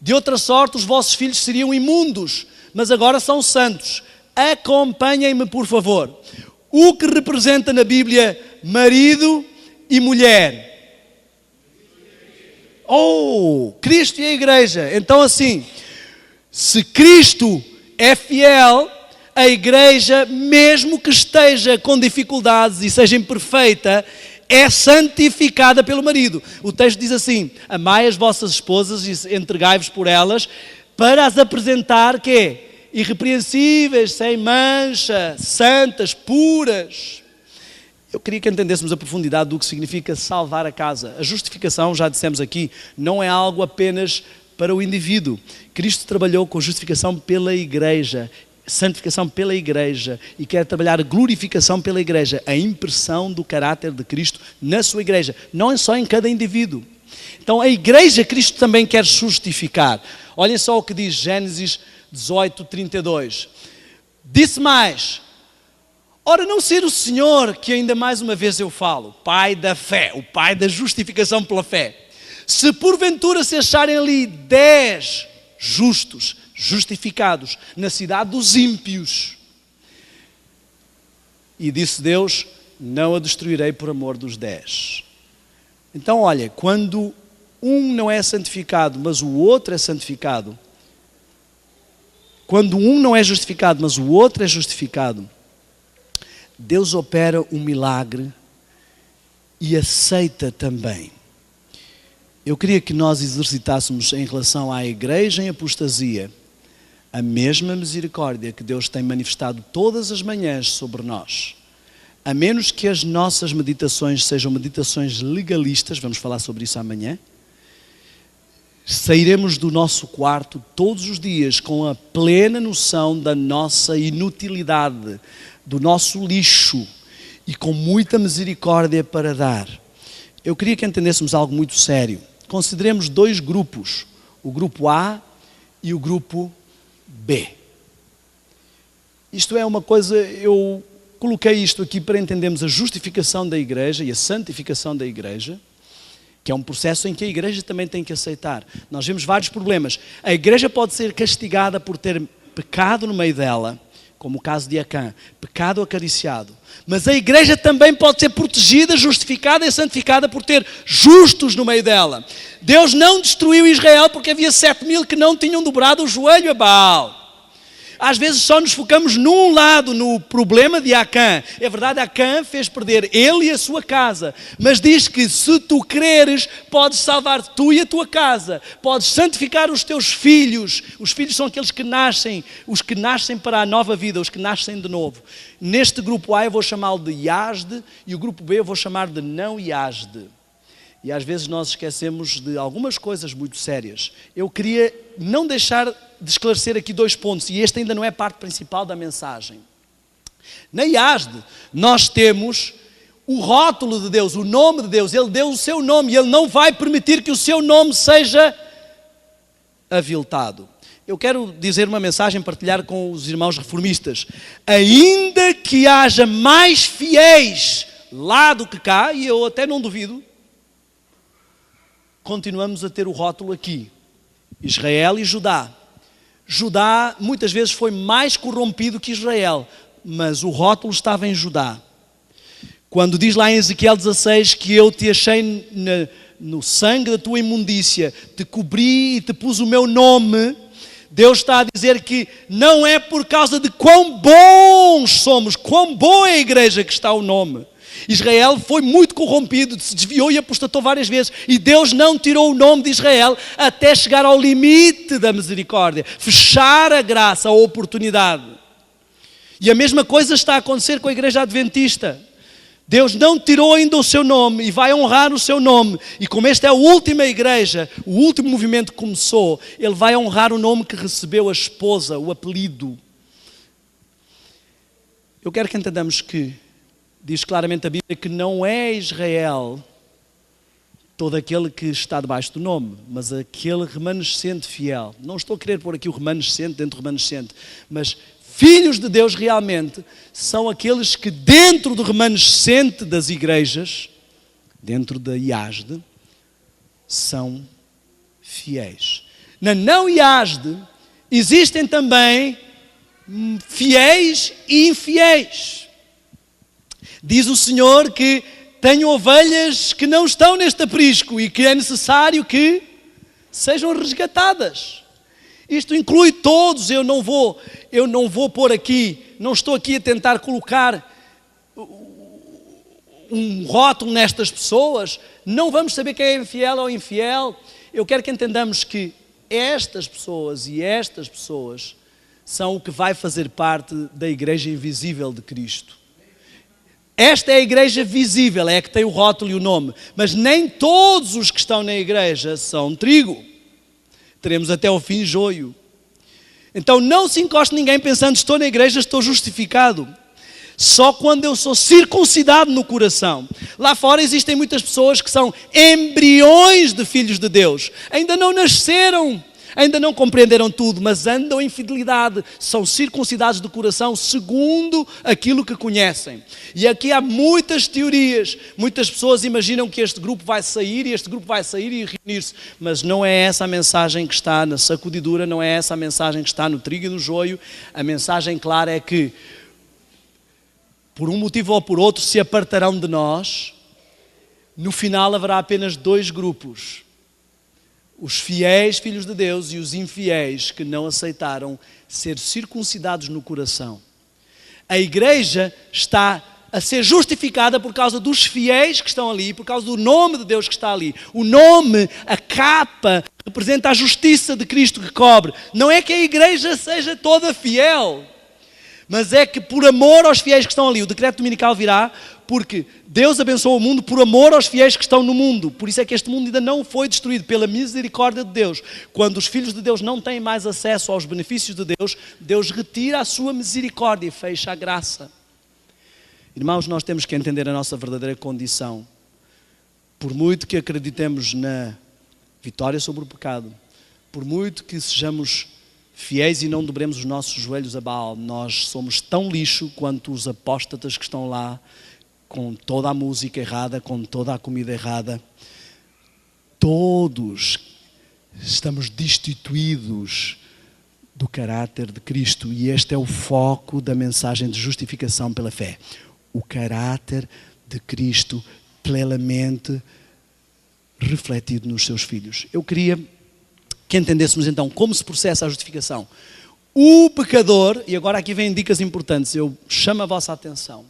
De outra sorte, os vossos filhos seriam imundos, mas agora são santos. Acompanhem-me, por favor. O que representa na Bíblia marido e mulher? Oh, Cristo e a igreja. Então assim, se Cristo é fiel, a igreja, mesmo que esteja com dificuldades e seja imperfeita, é santificada pelo marido. O texto diz assim, amai as vossas esposas e entregai-vos por elas, para as apresentar, quê? Irrepreensíveis, sem mancha, santas, puras. Eu queria que entendêssemos a profundidade do que significa salvar a casa. A justificação, já dissemos aqui, não é algo apenas para o indivíduo. Cristo trabalhou com justificação pela igreja, santificação pela igreja e quer trabalhar a glorificação pela igreja, a impressão do caráter de Cristo na sua igreja, não é só em cada indivíduo. Então a igreja Cristo também quer justificar. Olhem só o que diz Gênesis 18:32. Disse mais, ora não ser o Senhor, que ainda mais uma vez eu falo, Pai da fé, o Pai da justificação pela fé, se porventura se acharem ali 10 justos, justificados na cidade dos ímpios. E disse Deus, não a destruirei por amor dos 10. Então olha, quando um não é santificado, mas o outro é santificado, quando um não é justificado, mas o outro é justificado, Deus opera um milagre e aceita também. Eu queria que nós exercitássemos em relação à igreja em apostasia a mesma misericórdia que Deus tem manifestado todas as manhãs sobre nós. A menos que as nossas meditações sejam meditações legalistas, vamos falar sobre isso amanhã, sairemos do nosso quarto todos os dias com a plena noção da nossa inutilidade, do nosso lixo e com muita misericórdia para dar. Eu queria que entendêssemos algo muito sério. Consideremos 2 grupos, o grupo A e o grupo B. Isto é uma coisa, eu coloquei isto aqui para entendermos a justificação da igreja e a santificação da igreja, que é um processo em que a igreja também tem que aceitar. Nós vemos vários problemas. A igreja pode ser castigada por ter pecado no meio dela, como o caso de Acã, pecado acariciado. Mas a igreja também pode ser protegida, justificada e santificada por ter justos no meio dela. Deus não destruiu Israel porque havia 7.000 que não tinham dobrado o joelho a Baal. Às vezes só nos focamos num lado, no problema de Acã. É verdade, Acã fez perder ele e a sua casa. Mas diz que se tu creres, podes salvar tu e a tua casa. Podes santificar os teus filhos. Os filhos são aqueles que nascem, os que nascem para a nova vida, os que nascem de novo. Neste grupo A eu vou chamá-lo de Iasde e o grupo B eu vou chamar de não Iasde. E às vezes nós esquecemos de algumas coisas muito sérias. Eu queria não deixar de esclarecer aqui 2 pontos, e este ainda não é parte principal da mensagem. Na Iasde, nós temos o rótulo de Deus, o nome de Deus. Ele deu o seu nome e Ele não vai permitir que o seu nome seja aviltado. eu quero dizer uma mensagem, partilhar com os irmãos reformistas. Ainda que haja mais fiéis lá do que cá, e eu até não duvido, continuamos a ter o rótulo aqui. Israel e Judá. Judá muitas vezes foi mais corrompido que Israel, mas o rótulo estava em Judá. Quando diz lá em Ezequiel 16 que eu te achei no sangue da tua imundícia, te cobri e te pus o meu nome, Deus está a dizer que não é por causa de quão bons somos, quão boa é a igreja que está o nome. Israel foi muito corrompido, se desviou e apostatou várias vezes, e Deus não tirou o nome de Israel até chegar ao limite da misericórdia, fechar a graça, a oportunidade. E a mesma coisa está a acontecer com a igreja adventista. Deus não tirou ainda o seu nome e vai honrar o seu nome. E como esta é a última igreja, o último movimento que começou, ele vai honrar o nome que recebeu a esposa, o apelido. Eu quero que entendamos que diz claramente a Bíblia que não é Israel todo aquele que está debaixo do nome, mas aquele remanescente fiel. Não estou a querer pôr aqui o remanescente dentro do remanescente, mas filhos de Deus realmente são aqueles que dentro do remanescente das igrejas, dentro da IASD, são fiéis. Na não IASD existem também fiéis e infiéis. Diz o Senhor que tenho ovelhas que não estão neste aprisco e que é necessário que sejam resgatadas. Isto inclui todos, eu não vou pôr aqui, não estou aqui a tentar colocar um rótulo nestas pessoas, não vamos saber quem é infiel ou infiel. Eu quero que entendamos que estas pessoas e estas pessoas são o que vai fazer parte da igreja invisível de Cristo. Esta é a igreja visível, é a que tem o rótulo e o nome, mas nem todos os que estão na igreja são trigo. Teremos até ao fim joio. Então não se encoste ninguém pensando, estou na igreja, estou justificado. Só quando eu sou circuncidado no coração. Lá fora existem muitas pessoas que são embriões de filhos de Deus. Ainda não nasceram, ainda não compreenderam tudo, mas andam em fidelidade. São circuncidados do coração segundo aquilo que conhecem. E aqui há muitas teorias. Muitas pessoas imaginam que este grupo vai sair e este grupo vai sair e reunir-se. Mas não é essa a mensagem que está na sacudidura, não é essa a mensagem que está no trigo e no joio. A mensagem clara é que por um motivo ou por outro, se apartarão de nós. No final haverá apenas dois grupos. Os fiéis filhos de Deus e os infiéis que não aceitaram ser circuncidados no coração. A igreja está a ser justificada por causa dos fiéis que estão ali, por causa do nome de Deus que está ali. O nome, a capa, representa a justiça de Cristo que cobre. Não é que a igreja seja toda fiel, mas é que por amor aos fiéis que estão ali, o decreto dominical virá, porque Deus abençoa o mundo por amor aos fiéis que estão no mundo. Por isso é que este mundo ainda não foi destruído pela misericórdia de Deus. Quando os filhos de Deus não têm mais acesso aos benefícios de Deus, Deus retira a sua misericórdia e fecha a graça. Irmãos, nós temos que entender a nossa verdadeira condição. Por muito que acreditemos na vitória sobre o pecado, por muito que sejamos fiéis e não dobremos os nossos joelhos a Baal, nós somos tão lixo quanto os apóstatas que estão lá, com toda a música errada, com toda a comida errada. Todos estamos destituídos do caráter de Cristo e este é o foco da mensagem de justificação pela fé. O caráter de Cristo plenamente refletido nos seus filhos. Eu queria que entendêssemos então como se processa a justificação. O pecador, e agora aqui vêm dicas importantes, eu chamo a vossa atenção.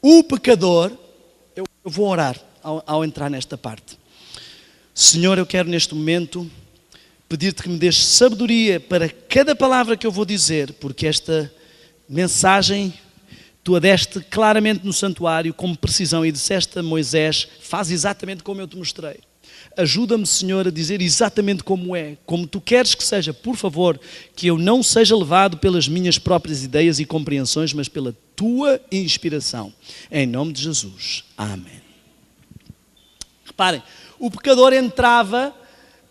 O pecador, eu vou orar ao entrar nesta parte. Senhor, eu quero neste momento pedir-te que me dês sabedoria para cada palavra que eu vou dizer, porque esta mensagem tu a deste claramente no santuário, com precisão, e disseste a Moisés, faz exatamente como eu te mostrei. Ajuda-me, Senhor, a dizer exatamente como é, como tu queres que seja. Por favor, que eu não seja levado pelas minhas próprias ideias e compreensões, mas pela tua inspiração. Em nome de Jesus. Amém. Reparem, o pecador entrava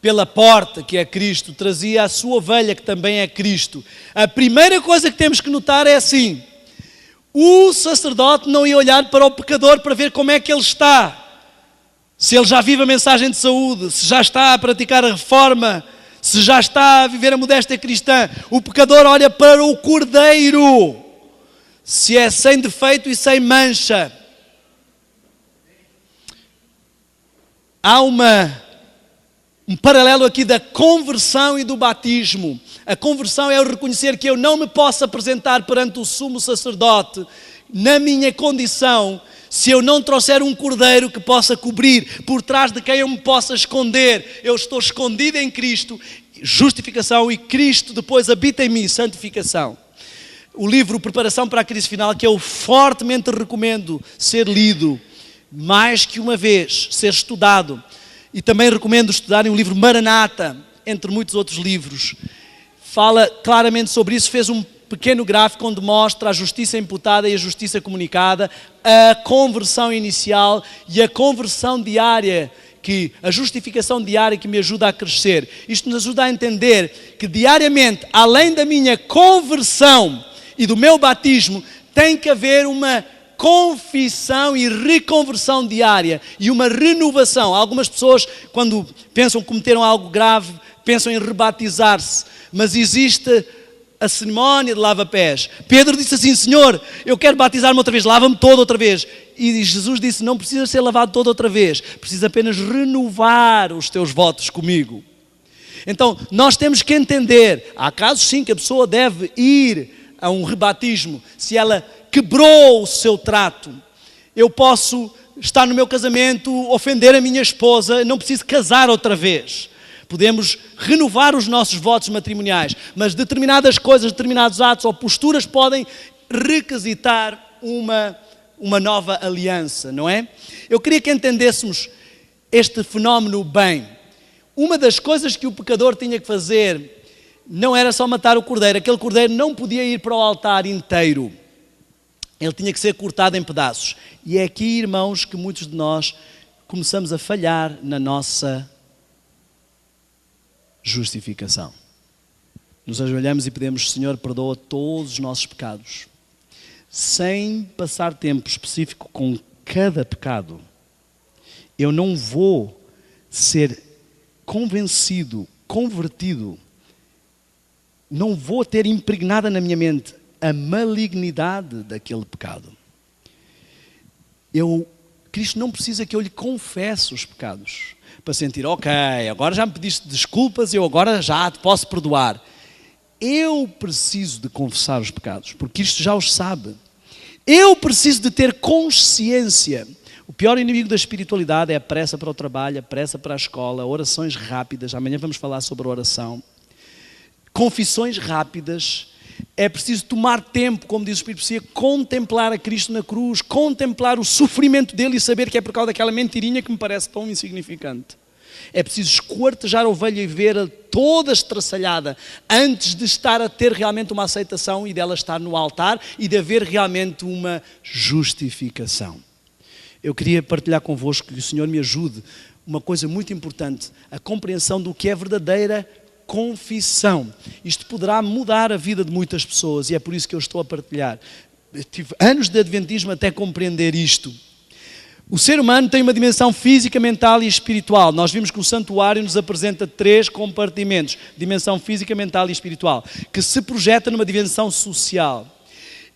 pela porta, que é Cristo, trazia a sua ovelha, que também é Cristo. A primeira coisa que temos que notar é assim: o sacerdote não ia olhar para o pecador para ver como é que ele está. Se ele já vive a mensagem de saúde, se já está a praticar a reforma, se já está a viver a modéstia cristã. O pecador olha para o Cordeiro, se é sem defeito e sem mancha. Há um paralelo aqui da conversão e do batismo. A conversão é o reconhecer que eu não me posso apresentar perante o sumo sacerdote na minha condição se eu não trouxer um cordeiro que possa cobrir, por trás de quem eu me possa esconder. Eu estou escondido em Cristo, justificação, e Cristo depois habita em mim, santificação. O livro Preparação para a Crise Final, que eu fortemente recomendo ser lido mais que uma vez, ser estudado. E também recomendo estudarem o livro Maranata, entre muitos outros livros. Fala claramente sobre isso, fez um pequeno gráfico onde mostra a justiça imputada e a justiça comunicada, a conversão inicial e a conversão diária, a justificação diária que me ajuda a crescer. Isto nos ajuda a entender que diariamente, além da minha conversão e do meu batismo, tem que haver uma confissão e reconversão diária e uma renovação. Algumas pessoas, quando pensam que cometeram algo grave, pensam em rebatizar-se, mas existe a cerimónia de lava-pés. Pedro disse assim: Senhor, eu quero batizar-me outra vez, lava-me todo outra vez. E Jesus disse: não precisa ser lavado todo outra vez, precisa apenas renovar os teus votos comigo. Então, nós temos que entender, há casos sim que a pessoa deve ir a um rebatismo, se ela quebrou o seu trato. Eu posso estar no meu casamento, ofender a minha esposa, não preciso casar outra vez. Podemos renovar os nossos votos matrimoniais, mas determinadas coisas, determinados atos ou posturas podem requisitar uma nova aliança, não é? Eu queria que entendêssemos este fenómeno bem. Uma das coisas que o pecador tinha que fazer não era só matar o cordeiro. Aquele cordeiro não podia ir para o altar inteiro. Ele tinha que ser cortado em pedaços. E é aqui, irmãos, que muitos de nós começamos a falhar na nossa justificação. Nos ajoelhamos e pedimos: Senhor, perdoa todos os nossos pecados, sem passar tempo específico com cada pecado. Eu não vou ser convencido, convertido, não vou ter impregnada na minha mente a malignidade daquele pecado. Cristo não precisa que eu lhe confesse os pecados para sentir: ok, agora já me pediste desculpas, eu agora já te posso perdoar. Eu preciso de confessar os pecados, porque Cristo já os sabe. Eu preciso de ter consciência. O pior inimigo da espiritualidade é a pressa para o trabalho, a pressa para a escola, orações rápidas. Amanhã vamos falar sobre oração. Confissões rápidas. É preciso tomar tempo, como diz o Espírito Santo, contemplar a Cristo na cruz, contemplar o sofrimento dele e saber que é por causa daquela mentirinha que me parece tão insignificante. É preciso esquartejar a ovelha e ver-a toda estraçalhada antes de estar a ter realmente uma aceitação e dela estar no altar e de haver realmente uma justificação. Eu queria partilhar convosco que o Senhor me ajude, uma coisa muito importante, a compreensão do que é verdadeira confissão. Isto poderá mudar a vida de muitas pessoas e é por isso que eu estou a partilhar. Eu tive anos de adventismo até compreender isto. O ser humano tem uma dimensão física, mental e espiritual. Nós vimos que o santuário nos apresenta 3 compartimentos: dimensão física, mental e espiritual, que se projeta numa dimensão social.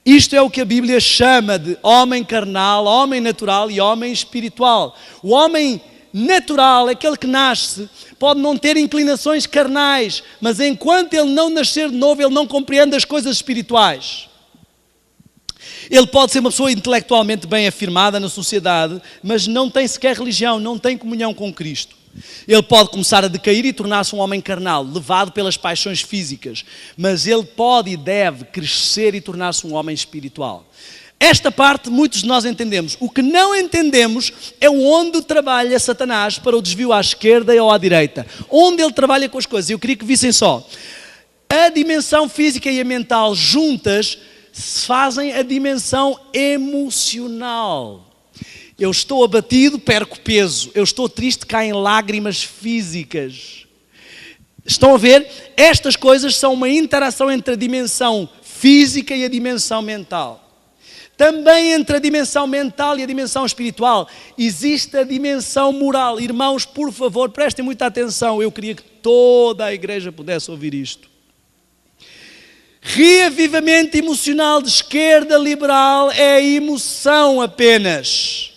Isto é o que a Bíblia chama de homem carnal, homem natural e homem espiritual. O homem natural, aquele que nasce, pode não ter inclinações carnais, mas enquanto ele não nascer de novo, ele não compreende as coisas espirituais. Ele pode ser uma pessoa intelectualmente bem afirmada na sociedade, mas não tem sequer religião, não tem comunhão com Cristo. Ele pode começar a decair e tornar-se um homem carnal, levado pelas paixões físicas, mas ele pode e deve crescer e tornar-se um homem espiritual. Esta parte muitos de nós entendemos. O que não entendemos é onde trabalha Satanás para o desvio à esquerda ou à direita. Onde ele trabalha com as coisas. Eu queria que vissem só. A dimensão física e a mental juntas fazem a dimensão emocional. Eu estou abatido, perco peso. Eu estou triste, caem lágrimas físicas. Estão a ver? Estas coisas são uma interação entre a dimensão física e a dimensão mental. Também entre a dimensão mental e a dimensão espiritual existe a dimensão moral. Irmãos, por favor, prestem muita atenção. Eu queria que toda a igreja pudesse ouvir isto. Reavivamento emocional de esquerda liberal é emoção apenas.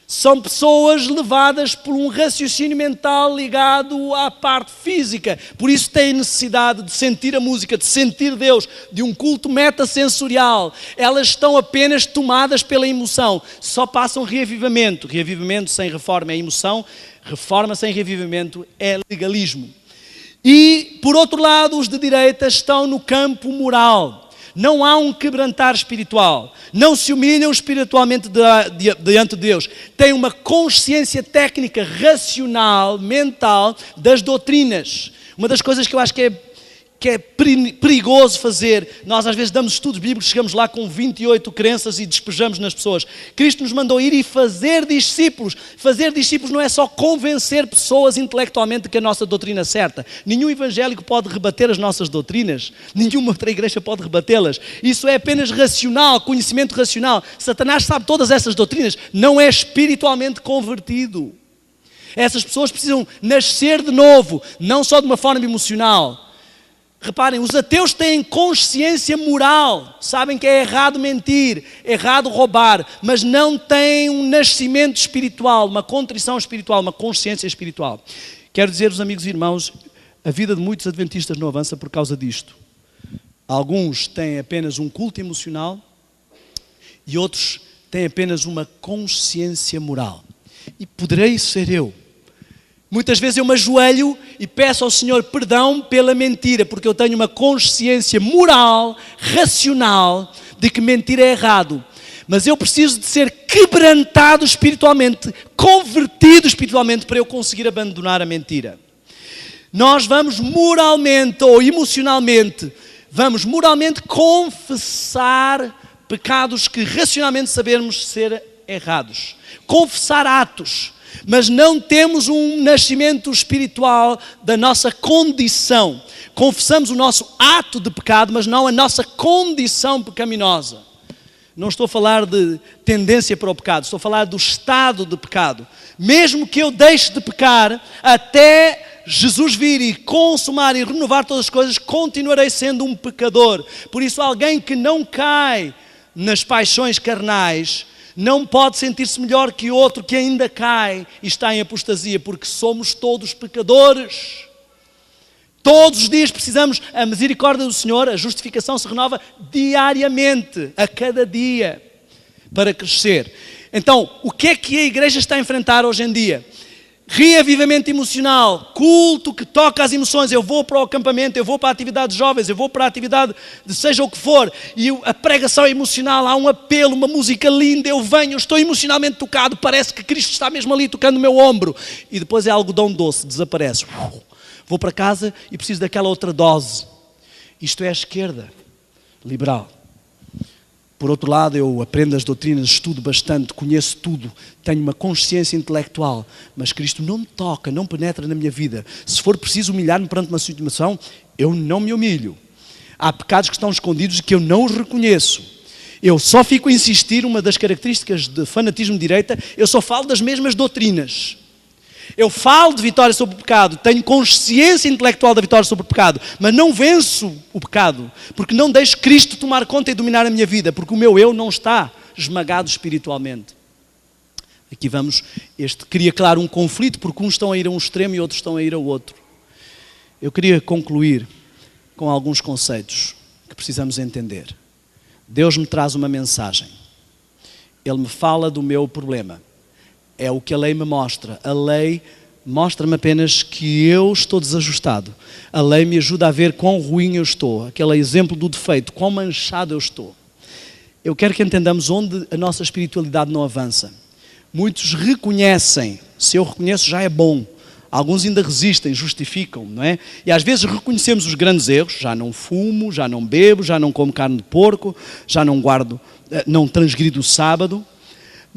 São pessoas levadas por um raciocínio mental ligado à parte física. Por isso têm necessidade de sentir a música, de sentir Deus, de um culto metasensorial. Elas estão apenas tomadas pela emoção. Só passam reavivamento. Reavivamento sem reforma é emoção. Reforma sem reavivamento é legalismo. E, por outro lado, os de direita estão no campo moral. Não há um quebrantar espiritual. Não se humilham espiritualmente diante de Deus. Têm uma consciência técnica, racional, mental das doutrinas. Uma das coisas que eu acho que é perigoso fazer, nós às vezes damos estudos bíblicos, chegamos lá com 28 crenças e despejamos nas pessoas. Cristo nos mandou ir e fazer discípulos. Fazer discípulos não é só convencer pessoas intelectualmente de que a nossa doutrina é certa. Nenhum evangélico pode rebater as nossas doutrinas, nenhuma outra igreja pode rebatê-las. Isso é apenas racional, conhecimento racional. Satanás sabe todas essas doutrinas, não é espiritualmente convertido. Essas pessoas precisam nascer de novo, não só de uma forma emocional. Reparem, os ateus têm consciência moral, sabem que é errado mentir, errado roubar, mas não têm um nascimento espiritual, uma contrição espiritual, uma consciência espiritual. Quero dizer-vos, amigos e irmãos, a vida de muitos adventistas não avança por causa disto. Alguns têm apenas um culto emocional e outros têm apenas uma consciência moral. E poderei ser eu. Muitas vezes eu me ajoelho e peço ao Senhor perdão pela mentira, porque eu tenho uma consciência moral, racional, de que mentir é errado. Mas eu preciso de ser quebrantado espiritualmente, convertido espiritualmente, para eu conseguir abandonar a mentira. Nós vamos moralmente ou emocionalmente, confessar pecados que racionalmente sabemos ser errados. Confessar atos. Mas não temos um nascimento espiritual da nossa condição. Confessamos o nosso ato de pecado, mas não a nossa condição pecaminosa. Não estou a falar de tendência para o pecado, estou a falar do estado de pecado. Mesmo que eu deixe de pecar, até Jesus vir e consumar e renovar todas as coisas, continuarei sendo um pecador. Por isso, alguém que não cai nas paixões carnais não pode sentir-se melhor que outro que ainda cai e está em apostasia, porque somos todos pecadores. Todos os dias precisamos, a misericórdia do Senhor, a justificação se renova diariamente, a cada dia, para crescer. Então, o que é que a igreja está a enfrentar hoje em dia? Reavivamento emocional, culto que toca as emoções. Eu vou para o acampamento, eu vou para a atividade de jovens, eu vou para a atividade de seja o que for, e a pregação é emocional, há um apelo, uma música linda, eu venho, eu estou emocionalmente tocado, parece que Cristo está mesmo ali tocando o meu ombro, e depois é algodão doce, desaparece. Vou para casa e preciso daquela outra dose. Isto é a esquerda liberal. Por outro lado, eu aprendo as doutrinas, estudo bastante, conheço tudo, tenho uma consciência intelectual, mas Cristo não me toca, não penetra na minha vida. Se for preciso humilhar-me perante uma situação, eu não me humilho. Há pecados que estão escondidos e que eu não os reconheço. Eu só fico a insistir, uma das características de fanatismo de direita, eu só falo das mesmas doutrinas. Eu falo de vitória sobre o pecado, tenho consciência intelectual da vitória sobre o pecado, mas não venço o pecado, porque não deixo Cristo tomar conta e dominar a minha vida, porque o meu eu não está esmagado espiritualmente. Aqui cria claro um conflito, porque uns estão a ir a um extremo e outros estão a ir ao outro. Eu queria concluir com alguns conceitos que precisamos entender. Deus me traz uma mensagem, Ele me fala do meu problema. É o que a lei me mostra. A lei mostra-me apenas que eu estou desajustado. A lei me ajuda a ver quão ruim eu estou. Aquele exemplo do defeito, quão manchado eu estou. Eu quero que entendamos onde a nossa espiritualidade não avança. Muitos reconhecem. Se eu reconheço, já é bom. Alguns ainda resistem, justificam, não é? E às vezes reconhecemos os grandes erros. Já não fumo, já não bebo, já não como carne de porco, já não transgrido o sábado.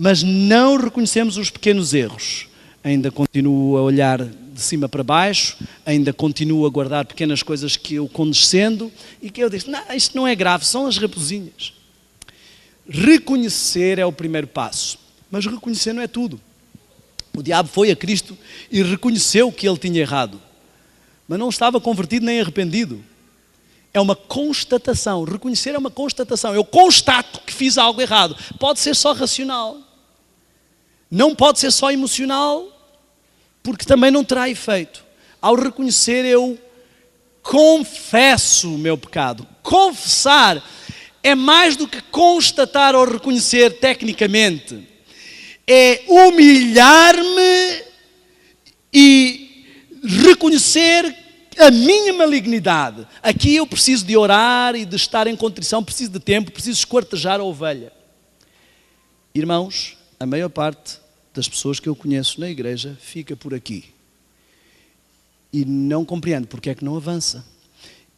Mas não reconhecemos os pequenos erros. ainda continuo a olhar de cima para baixo, ainda continuo a guardar pequenas coisas que eu condescendo e que eu disse, não, isto não é grave, são as raposinhas. Reconhecer é o primeiro passo, mas reconhecer não é tudo. O diabo foi a Cristo e reconheceu que ele tinha errado, mas não estava convertido nem arrependido. É uma constatação, reconhecer é uma constatação. Eu constato que fiz algo errado. Pode ser só racional, não pode ser só emocional, porque também não terá efeito. Ao reconhecer, eu confesso o meu pecado. Confessar é mais do que constatar ou reconhecer tecnicamente. É humilhar-me e reconhecer a minha malignidade. Aqui eu preciso de orar e de estar em contrição, preciso de tempo, preciso esquartejar a ovelha. Irmãos, a maior parte das pessoas que eu conheço na igreja fica por aqui. E não compreende porque é que não avança.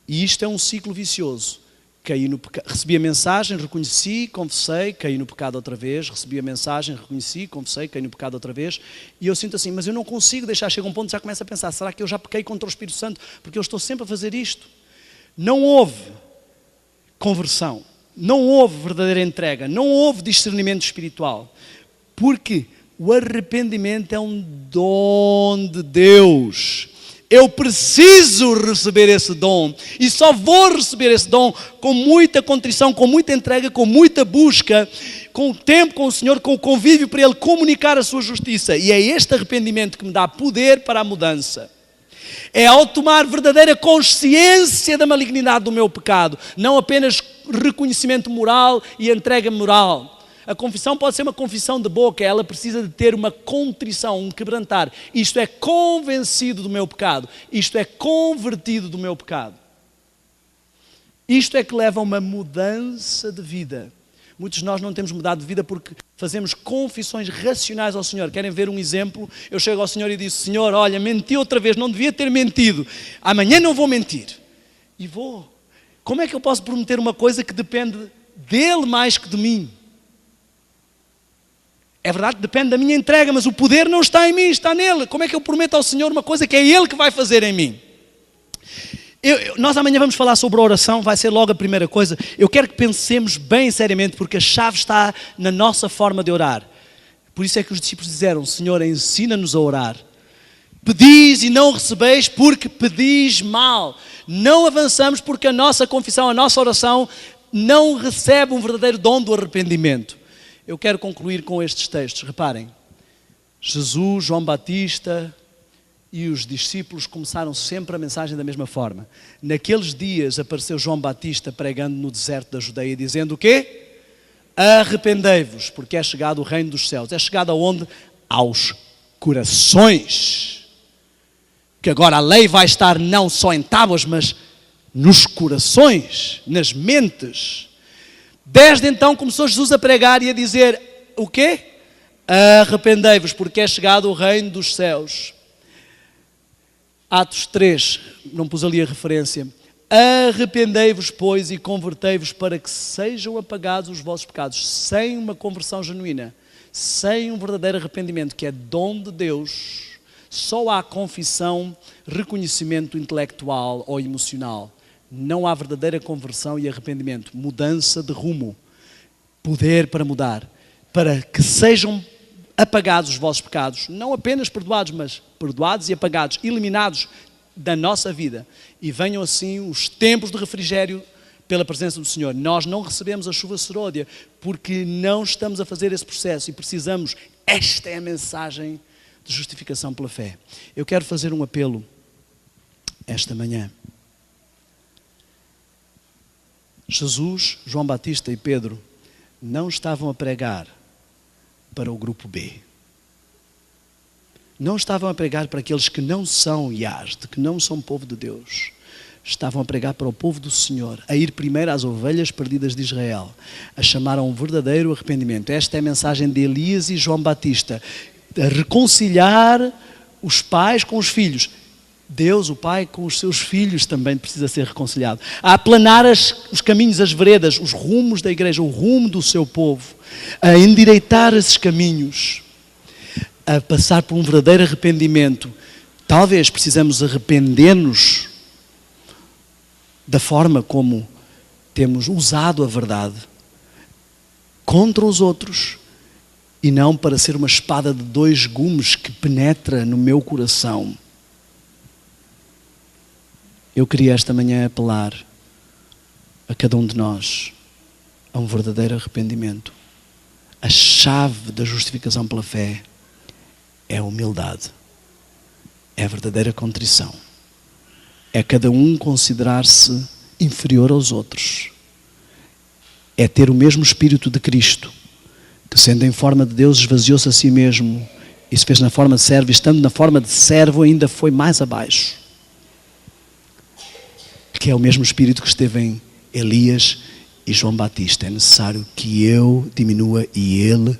E isto é um ciclo vicioso. Caí no pecado, recebi a mensagem, reconheci, confessei, caí no pecado outra vez, recebi a mensagem, reconheci, confessei, caí no pecado outra vez, e eu sinto assim, mas eu não consigo deixar, chega um ponto que já começo a pensar, será que eu já pequei contra o Espírito Santo? Porque eu estou sempre a fazer isto. Não houve conversão, não houve verdadeira entrega, não houve discernimento espiritual, porque o arrependimento é um dom de Deus. Eu preciso receber esse dom e só vou receber esse dom com muita contrição, com muita entrega, com muita busca, com o tempo com o Senhor, com o convívio para Ele comunicar a sua justiça. E é este arrependimento que me dá poder para a mudança. É ao tomar verdadeira consciência da malignidade do meu pecado, não apenas reconhecimento moral e entrega moral. A confissão pode ser uma confissão de boca, ela precisa de ter uma contrição, um quebrantar. Isto é convencido do meu pecado, isto é convertido do meu pecado. Isto é que leva a uma mudança de vida. Muitos de nós não temos mudado de vida porque fazemos confissões racionais ao Senhor. Querem ver um exemplo? Eu chego ao Senhor e digo, Senhor, olha, menti outra vez, não devia ter mentido. Amanhã não vou mentir. E vou. Como é que eu posso prometer uma coisa que depende dele mais que de mim? É verdade que depende da minha entrega, mas o poder não está em mim, está nele. Como é que eu prometo ao Senhor uma coisa que é Ele que vai fazer em mim? Nós amanhã vamos falar sobre a oração, vai ser logo a primeira coisa. Eu quero que pensemos bem seriamente, porque a chave está na nossa forma de orar. Por isso é que os discípulos disseram, Senhor, ensina-nos a orar. Pedis e não recebeis porque pedis mal. Não avançamos porque a nossa confissão, a nossa oração não recebe um verdadeiro dom do arrependimento. Eu quero concluir com estes textos. Reparem, Jesus, João Batista e os discípulos começaram sempre a mensagem da mesma forma. Naqueles dias apareceu João Batista pregando no deserto da Judeia, dizendo o quê? Arrependei-vos, porque é chegado o reino dos céus. É chegado aonde? Aos corações. Que agora a lei vai estar não só em tábuas, mas nos corações, nas mentes. Desde então começou Jesus a pregar e a dizer o quê? Arrependei-vos, porque é chegado o reino dos céus. Atos 3, não pus ali a referência. Arrependei-vos, pois, e convertei-vos para que sejam apagados os vossos pecados. Sem uma conversão genuína, sem um verdadeiro arrependimento, que é dom de Deus, só há confissão, reconhecimento intelectual ou emocional. Não há verdadeira conversão e arrependimento, mudança de rumo, poder para mudar, para que sejam apagados os vossos pecados, não apenas perdoados, mas perdoados e apagados, eliminados da nossa vida, e venham assim os tempos de refrigério pela presença do Senhor. Nós não recebemos a chuva seródia porque não estamos a fazer esse processo e precisamos, esta é a mensagem de justificação pela fé. Eu quero fazer um apelo esta manhã. Jesus, João Batista e Pedro não estavam a pregar para o grupo B. Não estavam a pregar para aqueles que não são Yazd, que não são povo de Deus. Estavam a pregar para o povo do Senhor, a ir primeiro às ovelhas perdidas de Israel, a chamar a um verdadeiro arrependimento. Esta é a mensagem de Elias e João Batista, a reconciliar os pais com os filhos. Deus, o Pai, com os seus filhos também precisa ser reconciliado. A aplanar os caminhos, as veredas, os rumos da igreja, o rumo do seu povo. A endireitar esses caminhos. a passar por um verdadeiro arrependimento, talvez precisamos arrepender-nos da forma como temos usado a verdade contra os outros e não para ser uma espada de dois gumes que penetra no meu coração. Eu queria esta manhã apelar a cada um de nós a um verdadeiro arrependimento. A chave da justificação pela fé é a humildade, é a verdadeira contrição, é cada um considerar-se inferior aos outros, é ter o mesmo Espírito de Cristo, que sendo em forma de Deus esvaziou-se a si mesmo e se fez na forma de servo, e estando na forma de servo ainda foi mais abaixo, que é o mesmo Espírito que esteve em Elias e João Batista. É necessário que eu diminua e ele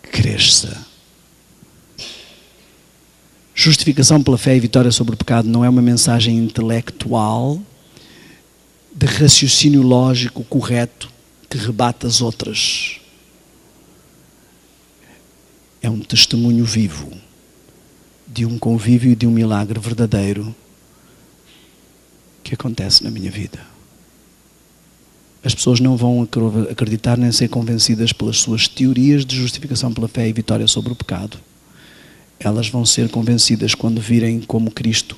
cresça. Justificação pela fé e vitória sobre o pecado não é uma mensagem intelectual de raciocínio lógico correto que rebate as outras. É um testemunho vivo de um convívio e de um milagre verdadeiro que acontece na minha vida. As pessoas não vão acreditar nem ser convencidas pelas suas teorias de justificação pela fé e vitória sobre o pecado. Elas vão ser convencidas quando virem como Cristo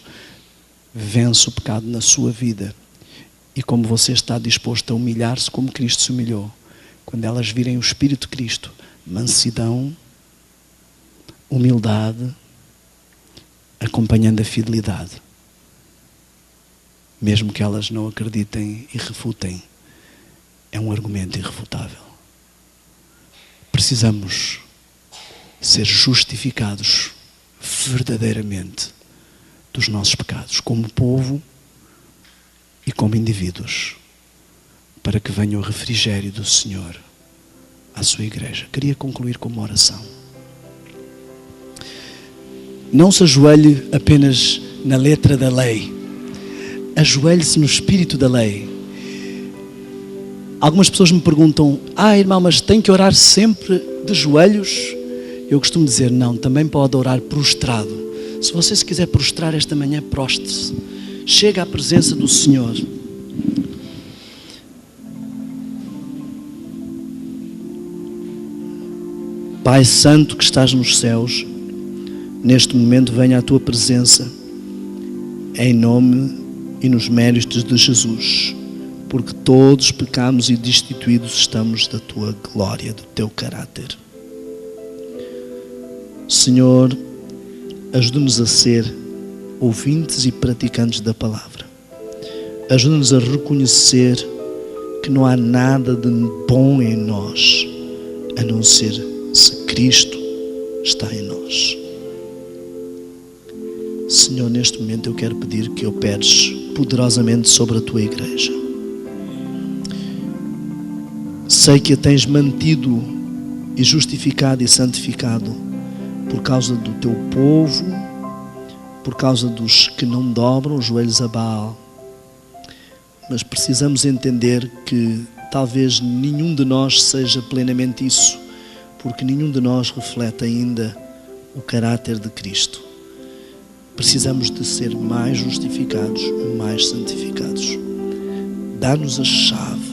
vence o pecado na sua vida e como você está disposto a humilhar-se como Cristo se humilhou. Quando elas virem o Espírito de Cristo, mansidão, humildade, acompanhando a fidelidade. Mesmo que elas não acreditem e refutem, é um argumento irrefutável. Precisamos ser justificados verdadeiramente dos nossos pecados, como povo e como indivíduos, para que venha o refrigério do Senhor à sua igreja. Queria concluir com uma oração. Não se ajoelhe apenas na letra da lei, ajoelhe-se no espírito da lei. Algumas pessoas me perguntam: irmão, mas tem que orar sempre de joelhos? Eu costumo dizer, não, também pode orar prostrado. Se você se quiser prostrar esta manhã, prostre-se. Chega à presença do Senhor. Pai Santo que estás nos céus, neste momento venha à tua presença, em nome e nos méritos de Jesus, porque todos pecamos e destituídos estamos da tua glória, do teu caráter. Senhor, ajuda-nos a ser ouvintes e praticantes da palavra. Ajuda-nos a reconhecer que não há nada de bom em nós, a não ser se Cristo está em nós. Senhor, neste momento eu quero pedir que operes poderosamente sobre a tua igreja. Sei que a tens mantido e justificado e santificado por causa do teu povo, por causa dos que não dobram os joelhos a Baal. Mas precisamos entender que talvez nenhum de nós seja plenamente isso, porque nenhum de nós reflete ainda o caráter de Cristo. Precisamos de ser mais justificados, mais santificados. Dá-nos a chave,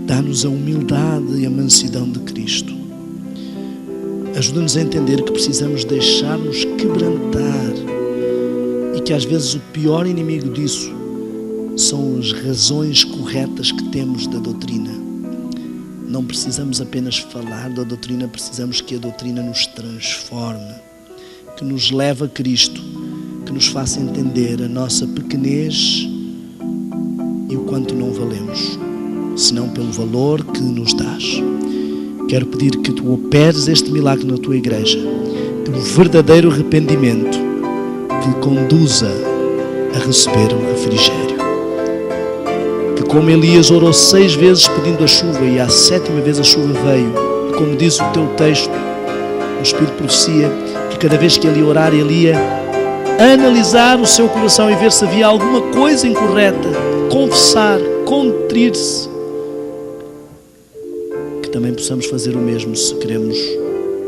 dá-nos a humildade e a mansidão de Cristo. Ajuda-nos a entender que precisamos deixar-nos quebrantar e que às vezes o pior inimigo disso são as razões corretas que temos da doutrina. Não precisamos apenas falar da doutrina, precisamos que a doutrina nos transforme, que nos leve a Cristo, que nos faça entender a nossa pequenez e o quanto não valemos, senão pelo valor que nos dás. Quero pedir que tu operes este milagre na tua igreja, de um verdadeiro arrependimento que conduza a receber o refrigério. Que como Elias orou 6 vezes pedindo a chuva e à 7ª vez a chuva veio, e como diz o teu texto, o Espírito de profecia, que cada vez que ele ia orar, ele ia analisar o seu coração e ver se havia alguma coisa incorreta, confessar, contrir-se. Que também possamos fazer o mesmo se queremos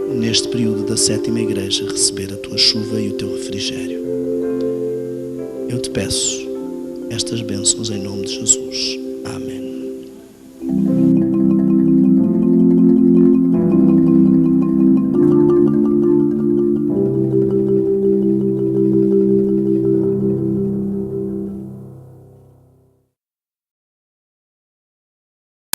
neste período da sétima igreja, receber a tua chuva e o teu refrigério. Eu te peço estas bênçãos em nome de Jesus. Amém.